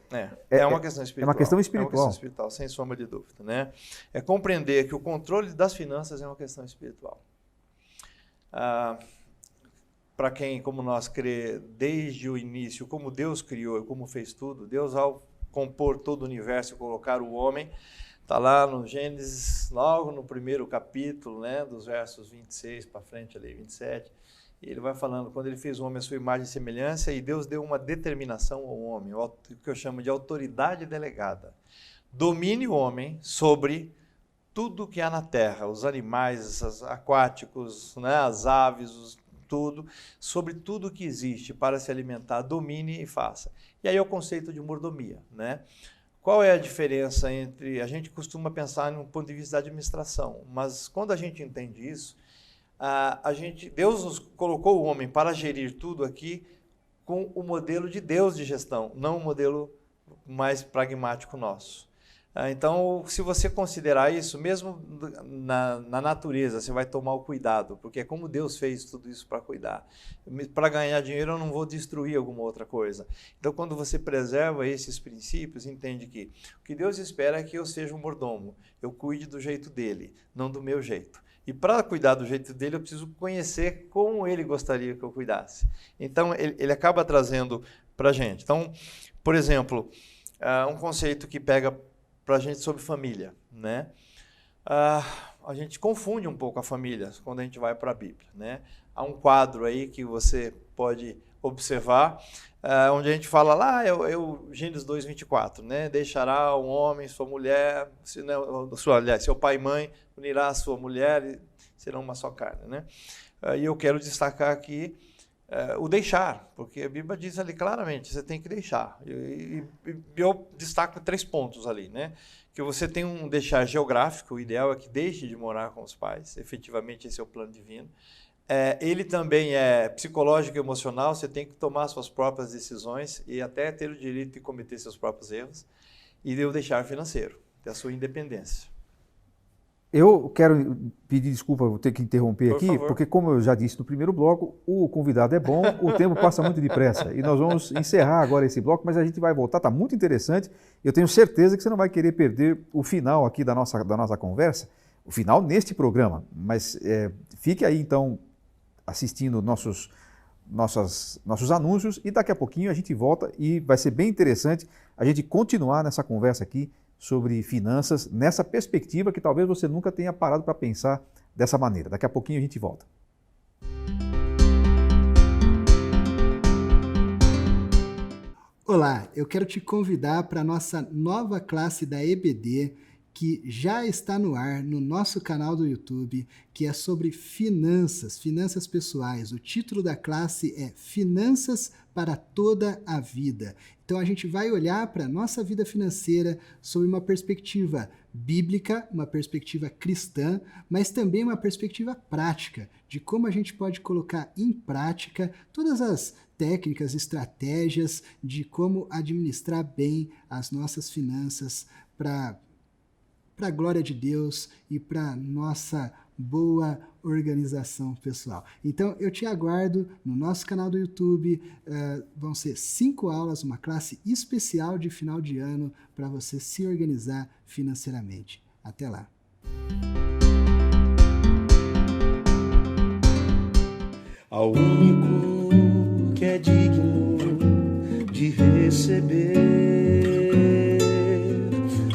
É uma questão espiritual. É uma questão espiritual. É uma questão espiritual, sem sombra de dúvida. Né? É compreender que o controle das finanças é uma questão espiritual. Para quem, como nós, crê desde o início, como Deus criou e como fez tudo, Deus, ao compor todo o universo e colocar o homem, está lá no Gênesis, logo no primeiro capítulo, né, dos versos 26 para frente, ali, 27, e ele vai falando, quando ele fez o homem à sua imagem e semelhança, e Deus deu uma determinação ao homem, o que eu chamo de autoridade delegada. Domine o homem sobre tudo que há na terra, os animais os aquáticos, né, as aves, tudo, sobre tudo que existe para se alimentar, domine e faça. E aí é o conceito de mordomia, né? Qual é a diferença entre... A gente costuma pensar num ponto de vista da administração, mas quando a gente entende isso, Deus nos colocou o homem para gerir tudo aqui com o modelo de Deus de gestão, não o modelo mais pragmático nosso. Então, se você considerar isso, mesmo na natureza, você vai tomar o cuidado, porque é como Deus fez tudo isso para cuidar. Para ganhar dinheiro, eu não vou destruir alguma outra coisa. Então, quando você preserva esses princípios, entende que o que Deus espera é que eu seja um mordomo, eu cuide do jeito dele, não do meu jeito. E para cuidar do jeito dele, eu preciso conhecer como ele gostaria que eu cuidasse. Então, ele acaba trazendo para a gente. Então, por exemplo, um conceito que pega para a gente sobre família, né? A gente confunde um pouco a família quando a gente vai para a Bíblia, né? Há um quadro aí que você pode observar, onde a gente fala lá, Gênesis 2:24, né? Deixará um homem, sua mulher, seu pai e mãe, unirá a sua mulher e serão uma só carne, né? E eu quero destacar aqui o deixar, porque a Bíblia diz ali claramente, você tem que deixar. E eu destaco 3 pontos ali, né? Que você tem um deixar geográfico, o ideal é que deixe de morar com os pais, efetivamente esse é o plano divino. Ele também é psicológico e emocional, você tem que tomar suas próprias decisões e até ter o direito de cometer seus próprios erros. E o deixar financeiro, ter a sua independência. Eu quero pedir desculpa, vou ter que interromper Por aqui, favor. porque como eu já disse no primeiro bloco, o convidado é bom, o tempo passa muito depressa. E nós vamos encerrar agora esse bloco, mas a gente vai voltar, está muito interessante. Eu tenho certeza que você não vai querer perder o final aqui da nossa conversa, o final neste programa. Mas fique aí então assistindo nossos anúncios e daqui a pouquinho a gente volta e vai ser bem interessante a gente continuar nessa conversa aqui sobre finanças, nessa perspectiva que talvez você nunca tenha parado para pensar dessa maneira. Daqui a pouquinho a gente volta. Olá, eu quero te convidar para a nossa nova classe da EBD, que já está no ar no nosso canal do YouTube, que é sobre finanças, finanças pessoais. O título da classe é Finanças para toda a vida. Então a gente vai olhar para a nossa vida financeira sob uma perspectiva bíblica, uma perspectiva cristã, mas também uma perspectiva prática, de como a gente pode colocar em prática todas as técnicas, estratégias de como administrar bem as nossas finanças para a glória de Deus e para nossa boa organização pessoal. Então, eu te aguardo no nosso canal do YouTube. Vão ser 5 aulas, uma classe especial de final de ano para você se organizar financeiramente. Até lá! Ao único que é digno de receber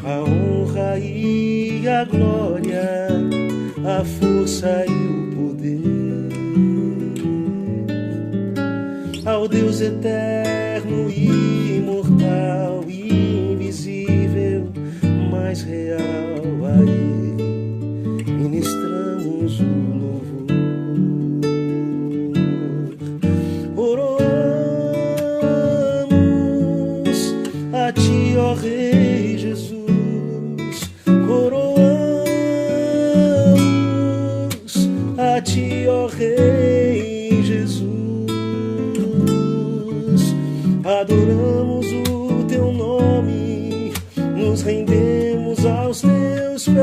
a honra e a glória, a força e o poder, ao Deus eterno e imortal e invisível, mais real, a Ele ministramos o louvor. Oramos a Ti, ó Rei Jesus, a Ti, ó Rei Jesus, adoramos o Teu nome, nos rendemos aos Teus pés,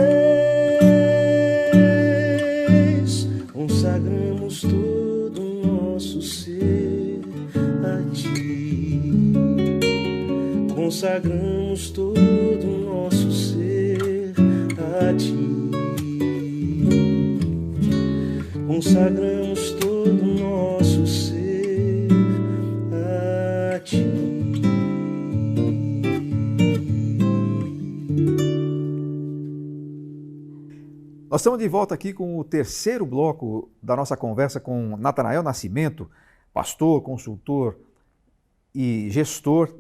consagramos todo o nosso ser a Ti, consagramos todo o nosso ser a Ti. Consagramos todo o nosso ser a Ti. Nós estamos de volta aqui com o terceiro bloco da nossa conversa com Natanael Nascimento, pastor, consultor e gestor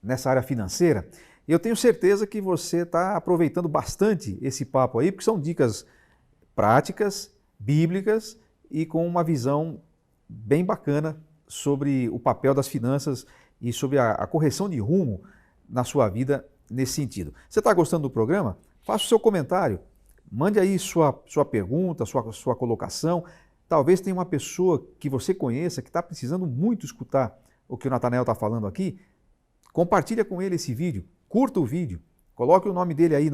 nessa área financeira. E eu tenho certeza que você está aproveitando bastante esse papo aí, porque são dicas práticas, bíblicas e com uma visão bem bacana sobre o papel das finanças e sobre a correção de rumo na sua vida nesse sentido. Você está gostando do programa? Faça o seu comentário, mande aí sua pergunta, sua colocação. Talvez tenha uma pessoa que você conheça que está precisando muito escutar o que o Natanael está falando aqui. Compartilha com ele esse vídeo, curta o vídeo, coloque o nome dele aí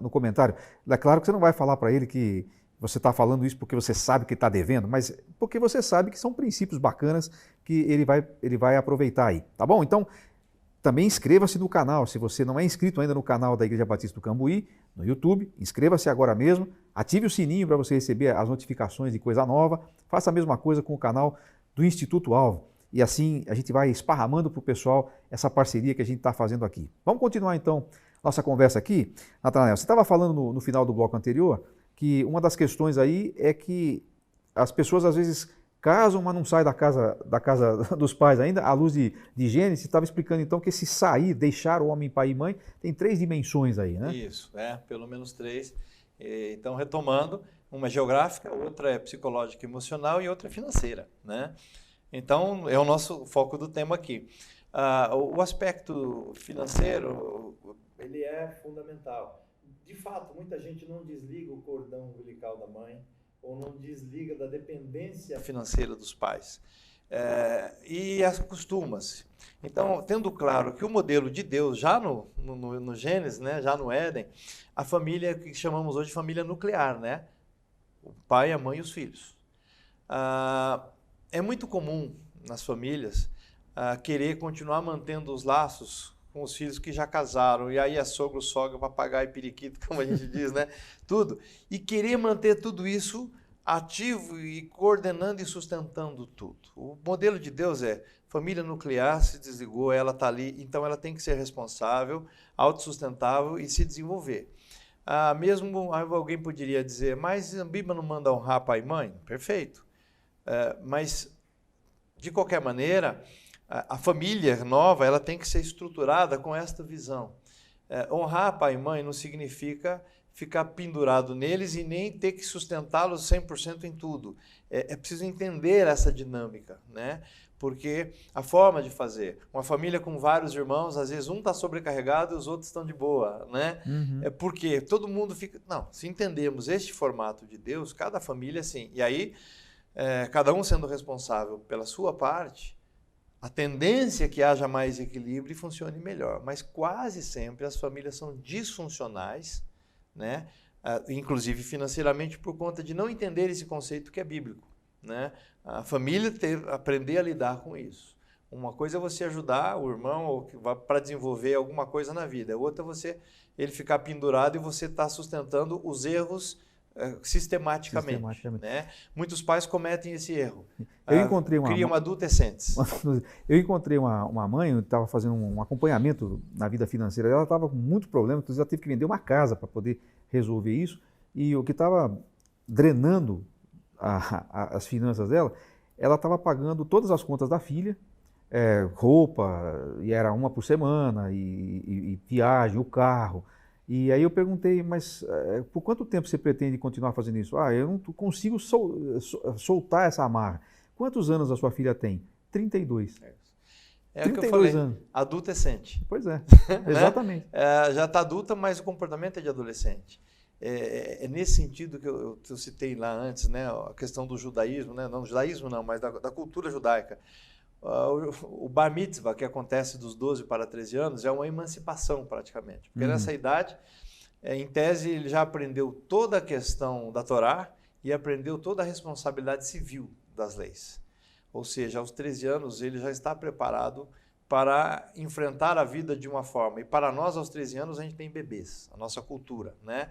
no comentário. É claro que você não vai falar para ele que você está falando isso porque você sabe que está devendo, mas porque você sabe que são princípios bacanas que ele vai aproveitar aí, tá bom? Então, também inscreva-se no canal, se você não é inscrito ainda no canal da Igreja Batista do Cambuí, no YouTube, inscreva-se agora mesmo, ative o sininho para você receber as notificações de coisa nova, faça a mesma coisa com o canal do Instituto Alvo, e assim a gente vai esparramando para o pessoal essa parceria que a gente está fazendo aqui. Vamos continuar então nossa conversa aqui. Natanael, você estava falando no final do bloco anterior que uma das questões aí é que as pessoas às vezes casam, mas não saem da casa dos pais ainda, à luz de Gênesis. Estava explicando então que esse sair, deixar o homem pai e mãe, tem 3 dimensões aí, né? Isso, pelo menos 3. Então, retomando, uma é geográfica, outra é psicológica e emocional e outra é financeira, né? Então, é o nosso foco do tema aqui. O aspecto financeiro, ele é fundamental. De fato, muita gente não desliga o cordão umbilical da mãe, ou não desliga da dependência financeira dos pais. E acostuma-se. Então, tendo claro que o modelo de Deus, já no Gênesis, né, já no Éden, a família que chamamos hoje de família nuclear, né? O pai, a mãe e os filhos. É muito comum nas famílias querer continuar mantendo os laços com os filhos que já casaram, e aí é sogro, sogra, papagaio, periquito, como a gente diz, né? Tudo. E querer manter tudo isso ativo e coordenando e sustentando tudo. O modelo de Deus é família nuclear, se desligou, ela está ali, então ela tem que ser responsável, autossustentável e se desenvolver. Mesmo alguém poderia dizer, mas a Bíblia não manda honrar pai e mãe? Perfeito. Mas, de qualquer maneira, a família nova ela tem que ser estruturada com esta visão. Honrar pai e mãe não significa ficar pendurado neles e nem ter que sustentá-los 100% em tudo. É preciso entender essa dinâmica, né? Porque a forma de fazer, uma família com vários irmãos, às vezes um está sobrecarregado e os outros estão de boa, né? Uhum. Porque todo mundo fica... Não, se entendemos este formato de Deus, cada família sim. E aí, cada um sendo responsável pela sua parte, a tendência é que haja mais equilíbrio e funcione melhor. Mas quase sempre as famílias são disfuncionais, né? Inclusive financeiramente por conta de não entender esse conceito que é bíblico, né? A família aprender a lidar com isso. Uma coisa é você ajudar o irmão para desenvolver alguma coisa na vida, outra é ele ficar pendurado e você está sustentando os erros sistematicamente. Né? Muitos pais cometem esse erro. Criam adolescentes. Eu encontrei uma mãe que estava fazendo um acompanhamento na vida financeira. Ela estava com muito problema, inclusive ela teve que vender uma casa para poder resolver isso. E o que estava drenando as finanças dela, ela estava pagando todas as contas da filha, roupa, e era uma por semana, e viagem, o carro. E aí eu perguntei, mas por quanto tempo você pretende continuar fazendo isso? Eu não consigo soltar essa amarra. Quantos anos a sua filha tem? 32. 32 o que eu falei, anos. Adolescente. Pois é, exatamente. Já está adulta, mas o comportamento é de adolescente. É nesse sentido que eu citei lá antes, né, a questão do judaísmo, né, não judaísmo não, mas da cultura judaica. O bar mitzvah, que acontece dos 12 para 13 anos, é uma emancipação praticamente. Porque nessa idade, em tese, ele já aprendeu toda a questão da Torá e aprendeu toda a responsabilidade civil das leis. Ou seja, aos 13 anos, ele já está preparado para enfrentar a vida de uma forma. E para nós, aos 13 anos, a gente tem bebês, a nossa cultura, né?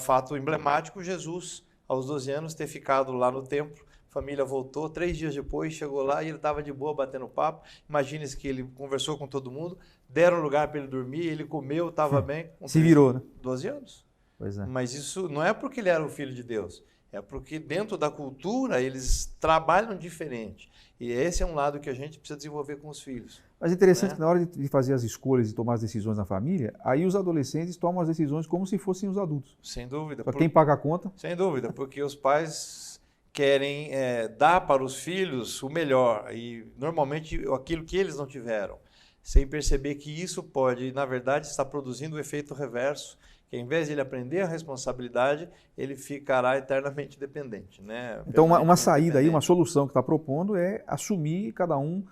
Fato emblemático, Jesus, aos 12 anos, ter ficado lá no templo. A família voltou, 3 dias depois, chegou lá e ele estava de boa batendo papo. Imagine-se que ele conversou com todo mundo, deram lugar para ele dormir, ele comeu, estava bem. Se virou, né? 12 anos. Pois é. Mas isso não é porque ele era o filho de Deus, é porque dentro da cultura eles trabalham diferente. E esse é um lado que a gente precisa desenvolver com os filhos. Mas é interessante que na hora de fazer as escolhas e tomar as decisões na família, aí os adolescentes tomam as decisões como se fossem os adultos. Sem dúvida. Para quem paga a conta? Sem dúvida, porque os pais querem dar para os filhos o melhor e normalmente aquilo que eles não tiveram, sem perceber que isso pode, na verdade, estar produzindo o efeito reverso, que ao invés de ele aprender a responsabilidade, ele ficará eternamente dependente. Né? Então uma saída aí, uma solução que está propondo é assumir cada um,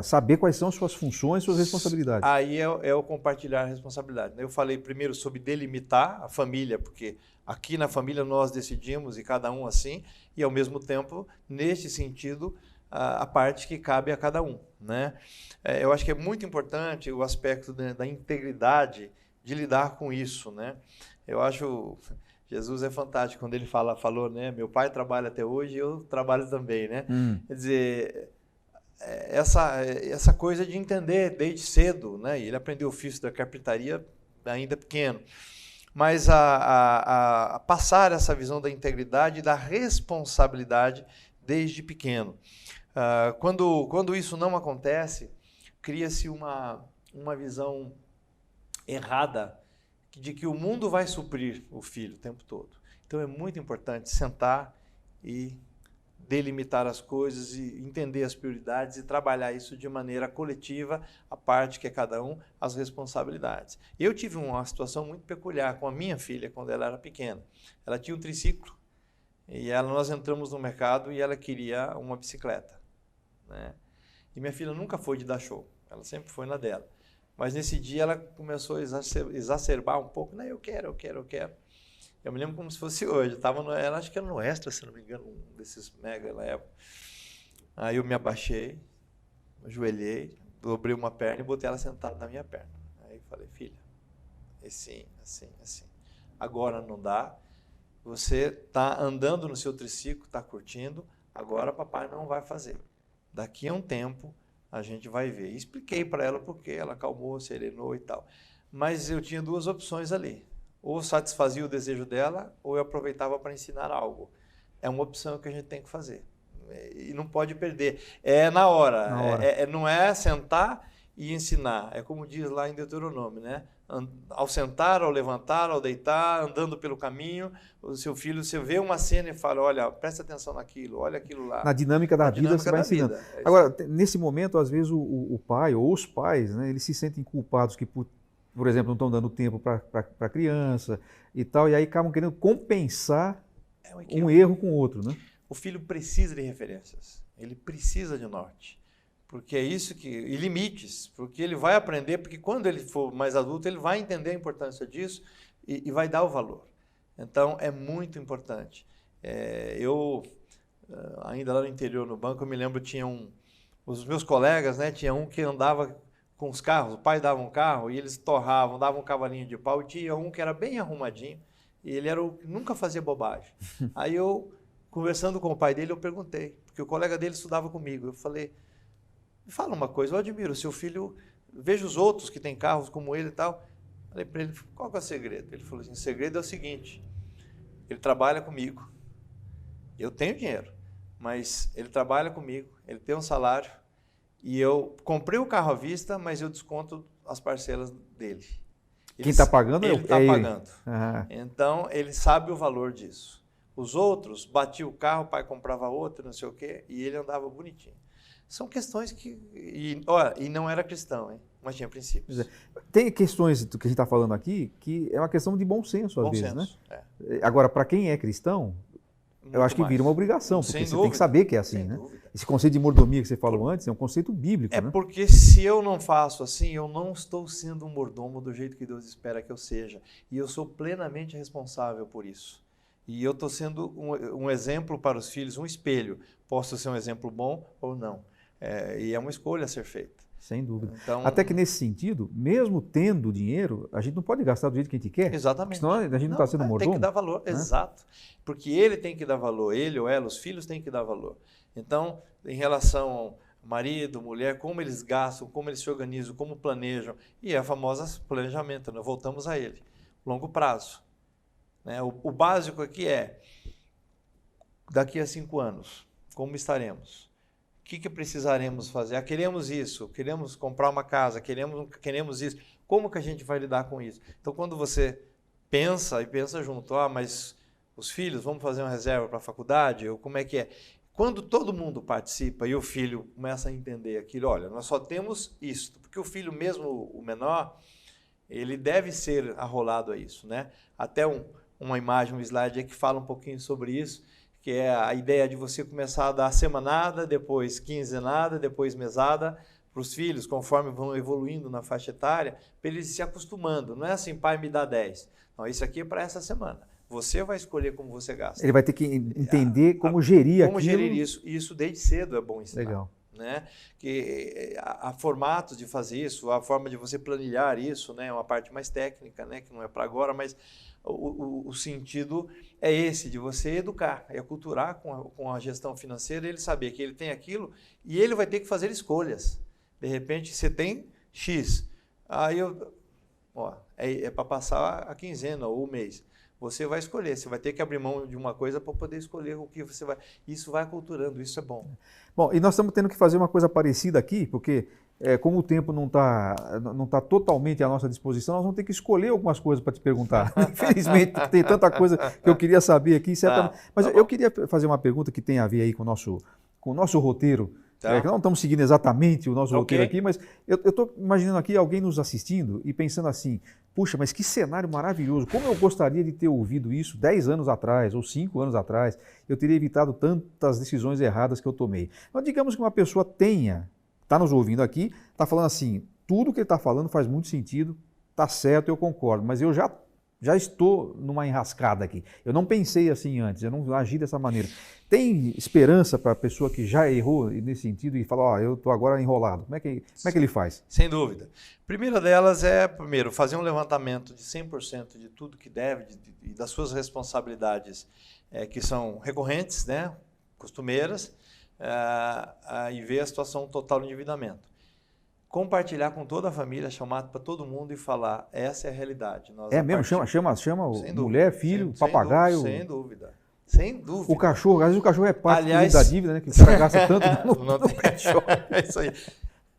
saber quais são suas funções, suas responsabilidades. Aí é o compartilhar a responsabilidade. Eu falei primeiro sobre delimitar a família, porque aqui na família nós decidimos e cada um assim, e ao mesmo tempo, neste sentido, a parte que cabe a cada um. Né? Eu acho que é muito importante o aspecto da integridade de lidar com isso. Né? Eu acho... Jesus é fantástico quando ele falou, né? Meu pai trabalha até hoje e eu trabalho também. Né? Quer dizer... Essa coisa de entender desde cedo, né? Ele aprendeu o ofício da carpintaria ainda pequeno, mas a passar essa visão da integridade e da responsabilidade desde pequeno. Quando isso não acontece, cria-se uma visão errada de que o mundo vai suprir o filho o tempo todo. Então é muito importante sentar e delimitar as coisas e entender as prioridades e trabalhar isso de maneira coletiva, a parte que é cada um, as responsabilidades. Eu tive uma situação muito peculiar com a minha filha quando ela era pequena. Ela tinha um triciclo E nós entramos no mercado e ela queria uma bicicleta, né? E minha filha nunca foi de dar show, ela sempre foi na dela. Mas nesse dia ela começou a exacerbar um pouco, né? Eu quero. Eu me lembro como se fosse hoje, ela acho que era no Extra, se não me engano, um desses mega na época. Aí eu me abaixei, ajoelhei, dobrei uma perna e botei ela sentada na minha perna. Aí eu falei, filha, assim. Agora não dá, você está andando no seu triciclo, está curtindo, agora papai não vai fazer. Daqui a um tempo a gente vai ver. E expliquei para ela porque ela acalmou, serenou e tal. Mas eu tinha duas opções ali. Ou satisfazia o desejo dela, ou eu aproveitava para ensinar algo. É uma opção que a gente tem que fazer. E não pode perder. É na hora. Não é sentar e ensinar. É como diz lá em Deuteronômio, né? Ao sentar, ao levantar, ao deitar, andando pelo caminho, o seu filho, você vê uma cena e fala, olha, presta atenção naquilo, olha aquilo lá. Na dinâmica da vida você vai ensinando. Agora, nesse momento, às vezes o pai ou os pais, né, eles se sentem culpados que, por exemplo, não estão dando tempo para a criança e tal, e aí acabam querendo compensar um erro com o outro, né? O filho precisa de referências, ele precisa de norte. Porque é isso e limites, porque ele vai aprender, porque quando ele for mais adulto, ele vai entender a importância disso e vai dar o valor. Então, é muito importante. Ainda lá no interior, no banco, eu me lembro, os meus colegas, né, tinha um que andava com os carros, o pai dava um carro e eles torravam, davam um cavalinho de pau, e tinha um que era bem arrumadinho, e ele era o que nunca fazia bobagem. Aí eu, conversando com o pai dele, eu perguntei, porque o colega dele estudava comigo, eu falei, me fala uma coisa, eu admiro o seu filho, vejo os outros que têm carros como ele e tal. Falei para ele, qual que é o segredo? Ele falou assim, o segredo é o seguinte, ele trabalha comigo, eu tenho dinheiro, mas ele trabalha comigo, ele tem um salário, e eu comprei o carro à vista, mas eu desconto as parcelas dele. Quem está pagando ele está pagando. Ah. Então, ele sabe o valor disso. Os outros, batia o carro, o pai comprava outro, não sei o quê, e ele andava bonitinho. São questões que... E não era cristão, hein? Mas tinha princípios. Tem questões do que a gente está falando aqui que é uma questão de bom senso, às vezes, né? Agora, para quem é cristão, eu acho que vira uma obrigação, porque você tem que saber que é assim, né? Esse conceito de mordomia que você falou antes é um conceito bíblico, né? Porque se eu não faço assim, eu não estou sendo um mordomo do jeito que Deus espera que eu seja. E eu sou plenamente responsável por isso. E eu estou sendo um exemplo para os filhos, um espelho. Posso ser um exemplo bom ou não. E é uma escolha a ser feita. Sem dúvida. Então, até que nesse sentido, mesmo tendo dinheiro, a gente não pode gastar do jeito que a gente quer. Exatamente. Senão a gente não está sendo mordomo. Tem que dar valor, né? Exato. Porque ele tem que dar valor, ele ou ela, os filhos têm que dar valor. Então, em relação ao marido, mulher, como eles gastam, como eles se organizam, como planejam, e é a famosa planejamento, né? Voltamos a ele. Longo prazo. Né? O básico aqui é, daqui a 5 anos, como estaremos? O que precisaremos fazer? Queremos isso, queremos comprar uma casa, queremos isso. Como que a gente vai lidar com isso? Então, quando você pensa junto, mas os filhos, vamos fazer uma reserva para a faculdade? Ou como é que é? Quando todo mundo participa e o filho começa a entender aquilo, olha, nós só temos isso. Porque o filho, mesmo o menor, ele deve ser arrolado a isso, né? Até uma imagem, um slide aí que fala um pouquinho sobre isso, que é a ideia de você começar a dar semanada, depois quinzenada, depois mesada para os filhos, conforme vão evoluindo na faixa etária, para eles se acostumando. Não é assim, pai, me dá 10. Não, isso aqui é para essa semana. Você vai escolher como você gasta. Ele vai ter que entender como gerir aquilo. Como gerir isso. E isso desde cedo é bom ensinar. Legal. Né? Que há formatos de fazer isso, a forma de você planilhar isso, né? É uma parte mais técnica, né? Que não é para agora, mas o sentido é esse, de você educar, é aculturar com a gestão financeira, ele saber que ele tem aquilo e ele vai ter que fazer escolhas. De repente, você tem X, aí é para passar a quinzena ou o mês. Você vai escolher, você vai ter que abrir mão de uma coisa para poder escolher o que você vai... Isso vai aculturando, isso é bom. Bom, e nós estamos tendo que fazer uma coisa parecida aqui, porque como o tempo não tá totalmente à nossa disposição, nós vamos ter que escolher algumas coisas para te perguntar. Infelizmente, tem tanta coisa que eu queria saber aqui. Certamente. Mas eu queria fazer uma pergunta que tem a ver aí com o nosso roteiro Tá? Não estamos seguindo exatamente o nosso Ok. roteiro aqui, mas eu estou imaginando aqui alguém nos assistindo e pensando assim, puxa, mas que cenário maravilhoso, como eu gostaria de ter ouvido isso 10 anos atrás ou 5 anos atrás, eu teria evitado tantas decisões erradas que eu tomei. Mas digamos que uma pessoa está nos ouvindo aqui, está falando assim, tudo que ele está falando faz muito sentido, está certo, eu concordo, mas eu já estou numa enrascada aqui. Eu não pensei assim antes, eu não agi dessa maneira. Tem esperança para a pessoa que já errou nesse sentido e fala, ó, eu estou agora enrolado. Como é que ele faz? Sem dúvida. A primeira delas é, primeiro, fazer um levantamento de 100% de tudo que deve e das suas responsabilidades que são recorrentes, né, costumeiras, e ver a situação total do endividamento. Compartilhar com toda a família, chamar para todo mundo e falar, essa é a realidade. Nós, É mesmo? Chama Sem dúvida, mulher, filho, papagaio. Sem dúvida. Sem dúvida. O cachorro, às vezes o cachorro é parte Aliás, da dívida, né? Que o cara gasta tanto não tem cachorro. É isso aí.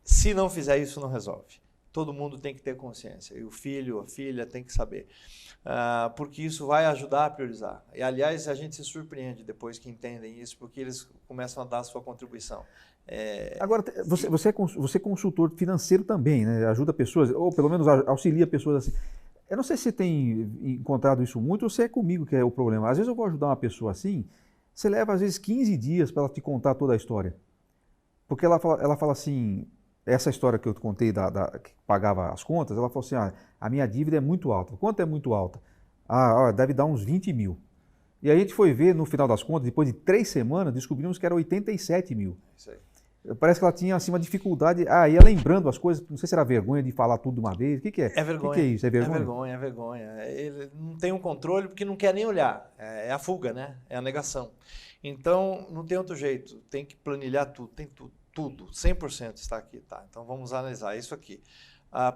Se não fizer isso, não resolve. Todo mundo tem que ter consciência. E o filho, a filha tem que saber. Porque isso vai ajudar a priorizar. E, aliás, a gente se surpreende depois que entendem isso, porque eles começam a dar a sua contribuição. Agora, você é consultor financeiro também, né? Ajuda pessoas, ou pelo menos auxilia pessoas assim. Eu não sei se você tem encontrado isso muito ou se é comigo que é o problema. Às vezes eu vou ajudar uma pessoa assim, você leva às vezes 15 dias para ela te contar toda a história. Porque ela fala assim, essa história que eu te contei que pagava as contas, ela falou assim, a minha dívida é muito alta. Quanto é muito alta? Deve dar uns 20 mil. E aí a gente foi ver no final das contas, depois de 3 semanas, descobrimos que era 87 mil. Isso aí. Parece que ela tinha assim, uma dificuldade, ia lembrando as coisas, não sei se era vergonha de falar tudo de uma vez, o que é? É vergonha. O que é isso? É vergonha? É vergonha. Ele não tem um controle porque não quer nem olhar. É a fuga, né? É a negação. Então, não tem outro jeito. Tem que planilhar tudo, tem tudo. 100% está aqui, tá? Então, vamos analisar isso aqui.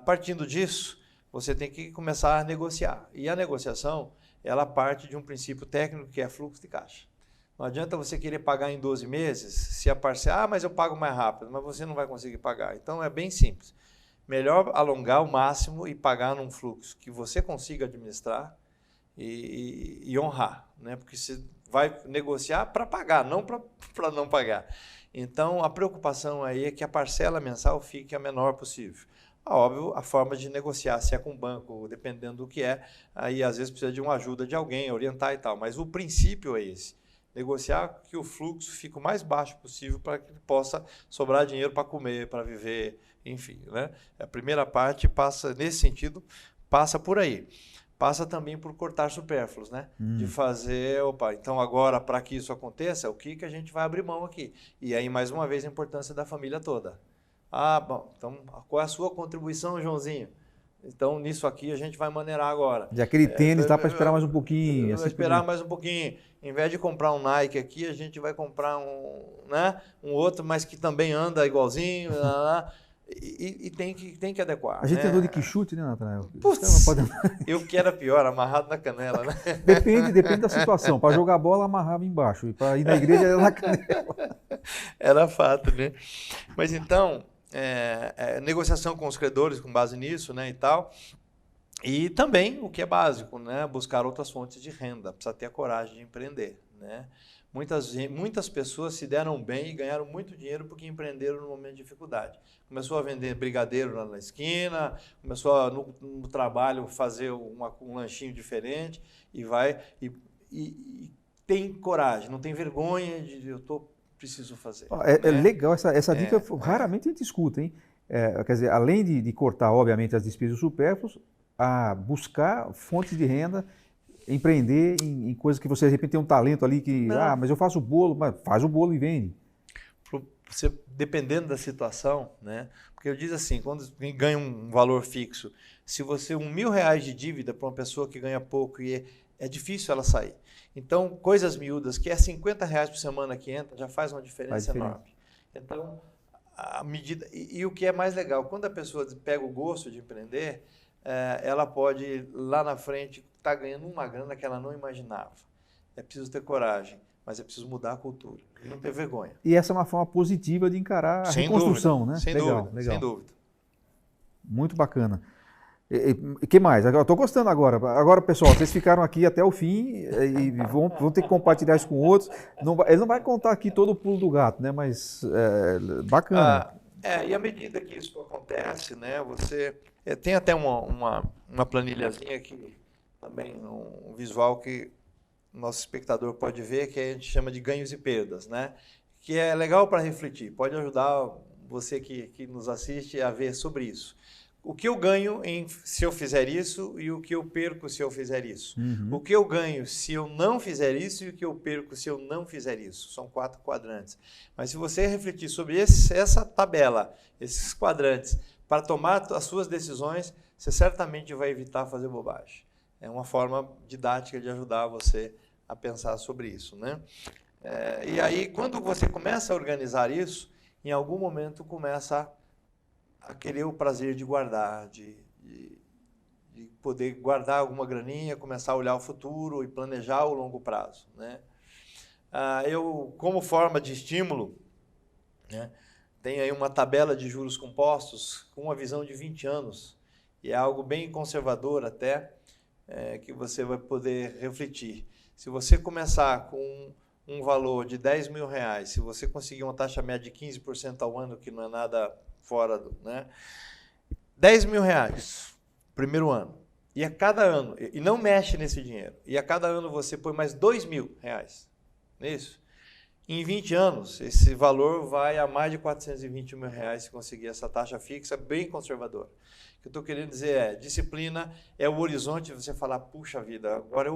Partindo disso, você tem que começar a negociar. E a negociação, ela parte de um princípio técnico que é fluxo de caixa. Não adianta você querer pagar em 12 meses, se a parcela, mas eu pago mais rápido, mas você não vai conseguir pagar. Então, é bem simples. Melhor alongar o máximo e pagar num fluxo que você consiga administrar e honrar, né? Porque você vai negociar para pagar, não para não pagar. Então, a preocupação aí é que a parcela mensal fique a menor possível. Óbvio, a forma de negociar, se é com o banco, dependendo do que é, aí às vezes precisa de uma ajuda de alguém, orientar e tal, mas o princípio é esse. Negociar que o fluxo fique o mais baixo possível para que possa sobrar dinheiro para comer, para viver, enfim, né? A primeira parte passa, nesse sentido, passa por aí. Passa também por cortar supérfluos, né? De fazer, então agora para que isso aconteça, o que a gente vai abrir mão aqui? E aí, mais uma vez, a importância da família toda. Bom, então qual é a sua contribuição, Joãozinho? Então, nisso aqui a gente vai maneirar agora. De aquele tênis dá para esperar mais um pouquinho. Vai esperar mais um pouquinho. Em vez de comprar um Nike aqui, a gente vai comprar um outro, mas que também anda igualzinho. E tem que adequar. A gente né? andou de quichute, né, Natanael? Putz, eu que era pior, amarrado na canela, né? Depende da situação. Para jogar bola, amarrava embaixo. E para ir na igreja, era na canela. Era fato, né? Mas então, negociação com os credores com base nisso, né, e tal. E também, o que é básico, né, buscar outras fontes de renda. Precisa ter a coragem de empreender, né? Muitas pessoas se deram bem e ganharam muito dinheiro porque empreenderam no momento de dificuldade. Começou a vender brigadeiro lá na esquina, começou no trabalho fazer um lanchinho diferente e tem coragem, não tem vergonha de preciso fazer. É legal, essa dica raramente a gente escuta, hein? Quer dizer, além de cortar, obviamente, as despesas supérfluas, a buscar fontes de renda, empreender em coisas que você de repente tem um talento ali que, mas eu faço bolo, mas faz o bolo e vende. Você, dependendo da situação, né? Porque eu digo assim, quando ganha um valor fixo, se você R$1.000 de dívida para uma pessoa que ganha pouco e é difícil ela sair. Então, coisas miúdas, que é R$50 por semana que entra, já faz uma diferença enorme. Então, a medida... E o que é mais legal, quando a pessoa pega o gosto de empreender, ela pode, lá na frente, estar ganhando uma grana que ela não imaginava. É preciso ter coragem, mas é preciso mudar a cultura e não ter vergonha. E essa é uma forma positiva de encarar a reconstrução, né? Sem dúvida. Muito bacana. E que mais? Eu estou gostando agora. Agora, pessoal, vocês ficaram aqui até o fim e vão ter que compartilhar isso com outros. Ele não vai contar aqui todo o pulo do gato, né? Mas bacana. E à medida que isso acontece, né, você tem até uma planilhazinha que também um visual que o nosso espectador pode ver, que a gente chama de ganhos e perdas, né? Que é legal para refletir, pode ajudar você que nos assiste a ver sobre isso. O que eu ganho se eu fizer isso e o que eu perco se eu fizer isso. Uhum. O que eu ganho se eu não fizer isso e o que eu perco se eu não fizer isso. São 4 quadrantes. Mas se você refletir sobre essa tabela, esses quadrantes, para tomar as suas decisões, você certamente vai evitar fazer bobagem. É uma forma didática de ajudar você a pensar sobre isso, né? E aí, quando você começa a organizar isso, em algum momento começa a querer o prazer de guardar, de poder guardar alguma graninha, começar a olhar o futuro e planejar o longo prazo, né? Eu, como forma de estímulo, né, tenho aí uma tabela de juros compostos com uma visão de 20 anos, e é algo bem conservador até, que você vai poder refletir. Se você começar com um valor de R$10.000, se você conseguir uma taxa média de 15% ao ano, que não é nada fora do, né? R$10.000, primeiro ano. E a cada ano, e não mexe nesse dinheiro, e a cada ano você põe mais R$2.000, não é isso? Em 20 anos, esse valor vai a mais de R$420.000 se conseguir essa taxa fixa bem conservadora. O que eu estou querendo dizer disciplina é o horizonte de você falar, puxa vida, agora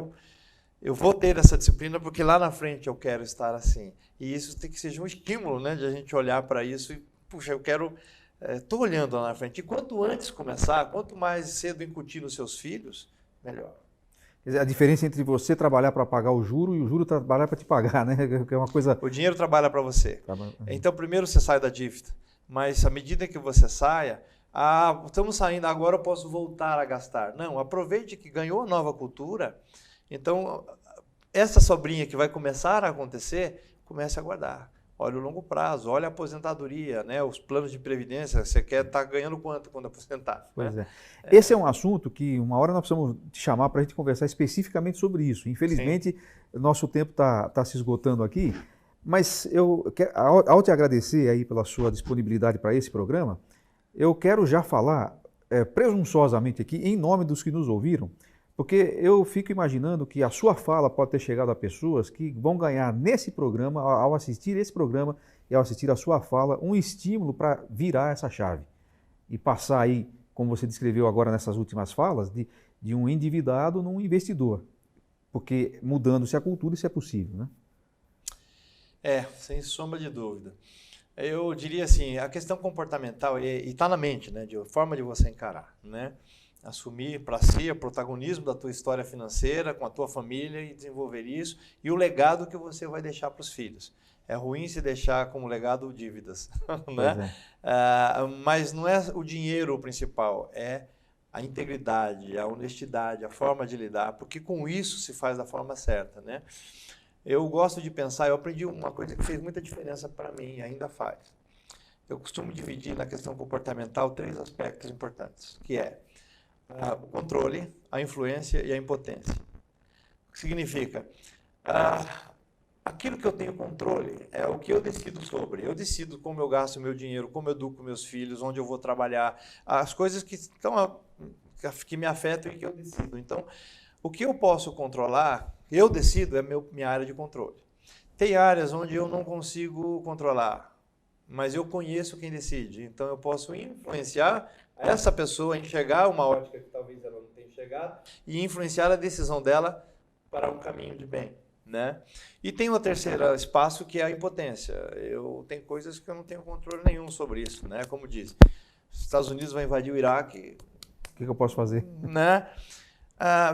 eu vou ter essa disciplina porque lá na frente eu quero estar assim. E isso tem que ser um estímulo, né, de a gente olhar para isso e, puxa, eu quero... Estou olhando lá na frente. E quanto antes começar, quanto mais cedo incutir nos seus filhos, melhor. Quer dizer, a diferença entre você trabalhar para pagar o juro e o juro trabalhar para te pagar, né? Que é uma coisa... O dinheiro trabalha para você. Então, primeiro você sai da dívida. Mas, à medida que você saia, estamos saindo, agora eu posso voltar a gastar. Não, aproveite que ganhou a nova cultura. Então, essa sobrinha que vai começar a acontecer, comece a guardar. Olha o longo prazo, olha a aposentadoria, né? Os planos de previdência, você quer estar ganhando quanto quando aposentar? Pois né? Esse é um assunto que uma hora nós precisamos te chamar para a gente conversar especificamente sobre isso. Infelizmente, nosso tempo está se esgotando aqui, mas eu quero, ao te agradecer aí pela sua disponibilidade para esse programa, eu quero já falar presunçosamente aqui, em nome dos que nos ouviram, porque eu fico imaginando que a sua fala pode ter chegado a pessoas que vão ganhar nesse programa, ao assistir esse programa e ao assistir a sua fala, um estímulo para virar essa chave e passar aí, como você descreveu agora nessas últimas falas, de um endividado num investidor. Porque mudando-se a cultura, isso é possível, né? Sem sombra de dúvida. Eu diria assim, a questão comportamental, e está na mente, né, de forma de você encarar, né? Assumir para si o protagonismo da tua história financeira com a tua família e desenvolver isso e o legado que você vai deixar para os filhos. É ruim se deixar como legado dívidas, né? Mas não é o dinheiro o principal, é a integridade, a honestidade, a forma de lidar, porque com isso se faz da forma certa, né? Eu gosto de pensar, eu aprendi uma coisa que fez muita diferença para mim e ainda faz. Eu costumo dividir na questão comportamental 3 aspectos importantes, que é o controle, a influência e a impotência. O que significa? Aquilo que eu tenho controle é o que eu decido sobre. Eu decido como eu gasto o meu dinheiro, como eu educo meus filhos, onde eu vou trabalhar, as coisas que me afetam e que eu decido. Então, o que eu posso controlar, eu decido, é minha área de controle. Tem áreas onde eu não consigo controlar, mas eu conheço quem decide. Então, eu posso influenciar essa pessoa a enxergar uma ótica que talvez ela não tenha enxergado e influenciar a decisão dela para um caminho de bem, né? E tem um terceiro espaço que é a impotência. Tem coisas que eu não tenho controle nenhum sobre isso, né? Como diz, os Estados Unidos vai invadir o Iraque. O que eu posso fazer? Né?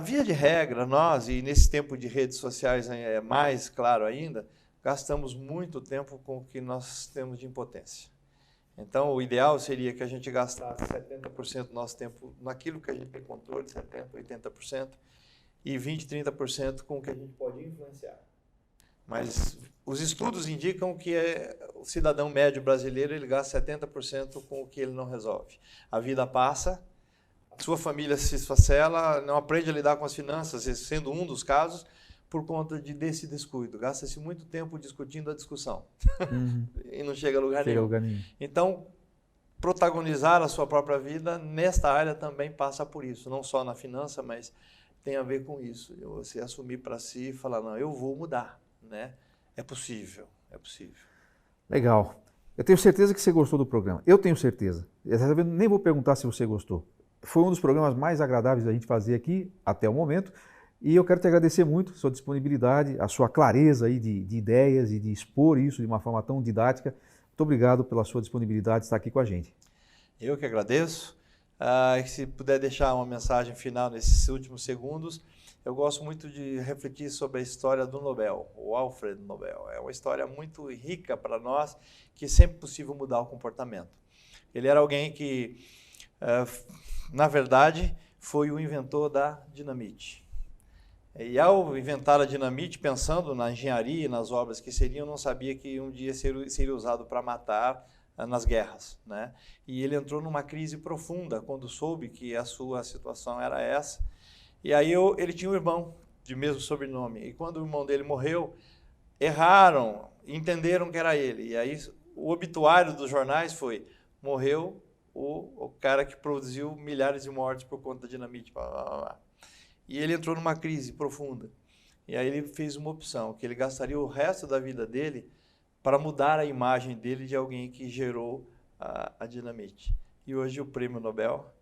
Via de regra, nós, e nesse tempo de redes sociais é mais claro ainda, gastamos muito tempo com o que nós temos de impotência. Então, o ideal seria que a gente gastasse 70% do nosso tempo naquilo que a gente tem controle, 70%, 80%, e 20%, 30% com o que a gente pode influenciar. Mas os estudos indicam que o cidadão médio brasileiro ele gasta 70% com o que ele não resolve. A vida passa, sua família se esfacela, não aprende a lidar com as finanças, sendo um dos casos, por conta desse descuido. Gasta-se muito tempo discutindo a discussão e não chega a lugar nenhum. Então, protagonizar a sua própria vida nesta área também passa por isso, não só na finança, mas tem a ver com isso. Você assumir para si e falar, não, eu vou mudar, né? É possível, é possível. Legal. Eu tenho certeza que você gostou do programa. Eu tenho certeza. Nem vou perguntar se você gostou. Foi um dos programas mais agradáveis da gente fazer aqui até o momento. E eu quero te agradecer muito a sua disponibilidade, a sua clareza aí de ideias e de expor isso de uma forma tão didática. Muito obrigado pela sua disponibilidade de estar aqui com a gente. Eu que agradeço. Se puder deixar uma mensagem final nesses últimos segundos, eu gosto muito de refletir sobre a história do Nobel, o Alfred Nobel. É uma história muito rica para nós, que é sempre possível mudar o comportamento. Ele era alguém que, na verdade, foi o inventor da dinamite. E ao inventar a dinamite, pensando na engenharia e nas obras que seriam, não sabia que um dia seria usado para matar nas guerras, né? E ele entrou numa crise profunda quando soube que a sua situação era essa. E aí ele tinha um irmão de mesmo sobrenome. E quando o irmão dele morreu, erraram, entenderam que era ele. E aí o obituário dos jornais foi: morreu o cara que produziu milhares de mortes por conta da dinamite. Blá, blá, blá. E ele entrou numa crise profunda. E aí ele fez uma opção, que ele gastaria o resto da vida dele para mudar a imagem dele de alguém que gerou a dinamite. E hoje o prêmio Nobel,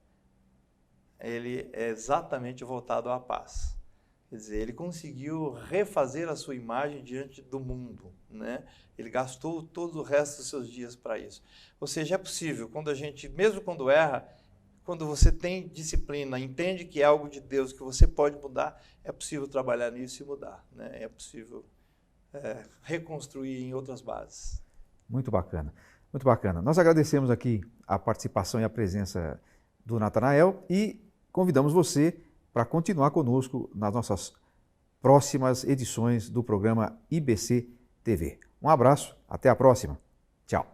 ele é exatamente voltado à paz. Quer dizer, ele conseguiu refazer a sua imagem diante do mundo, né? Ele gastou todo o resto dos seus dias para isso. Ou seja, é possível, quando a gente, mesmo quando erra, quando você tem disciplina, entende que é algo de Deus, que você pode mudar, é possível trabalhar nisso e mudar, né? É possível reconstruir em outras bases. Muito bacana, muito bacana. Nós agradecemos aqui a participação e a presença do Natanael e convidamos você para continuar conosco nas nossas próximas edições do programa IBC TV. Um abraço, até a próxima. Tchau.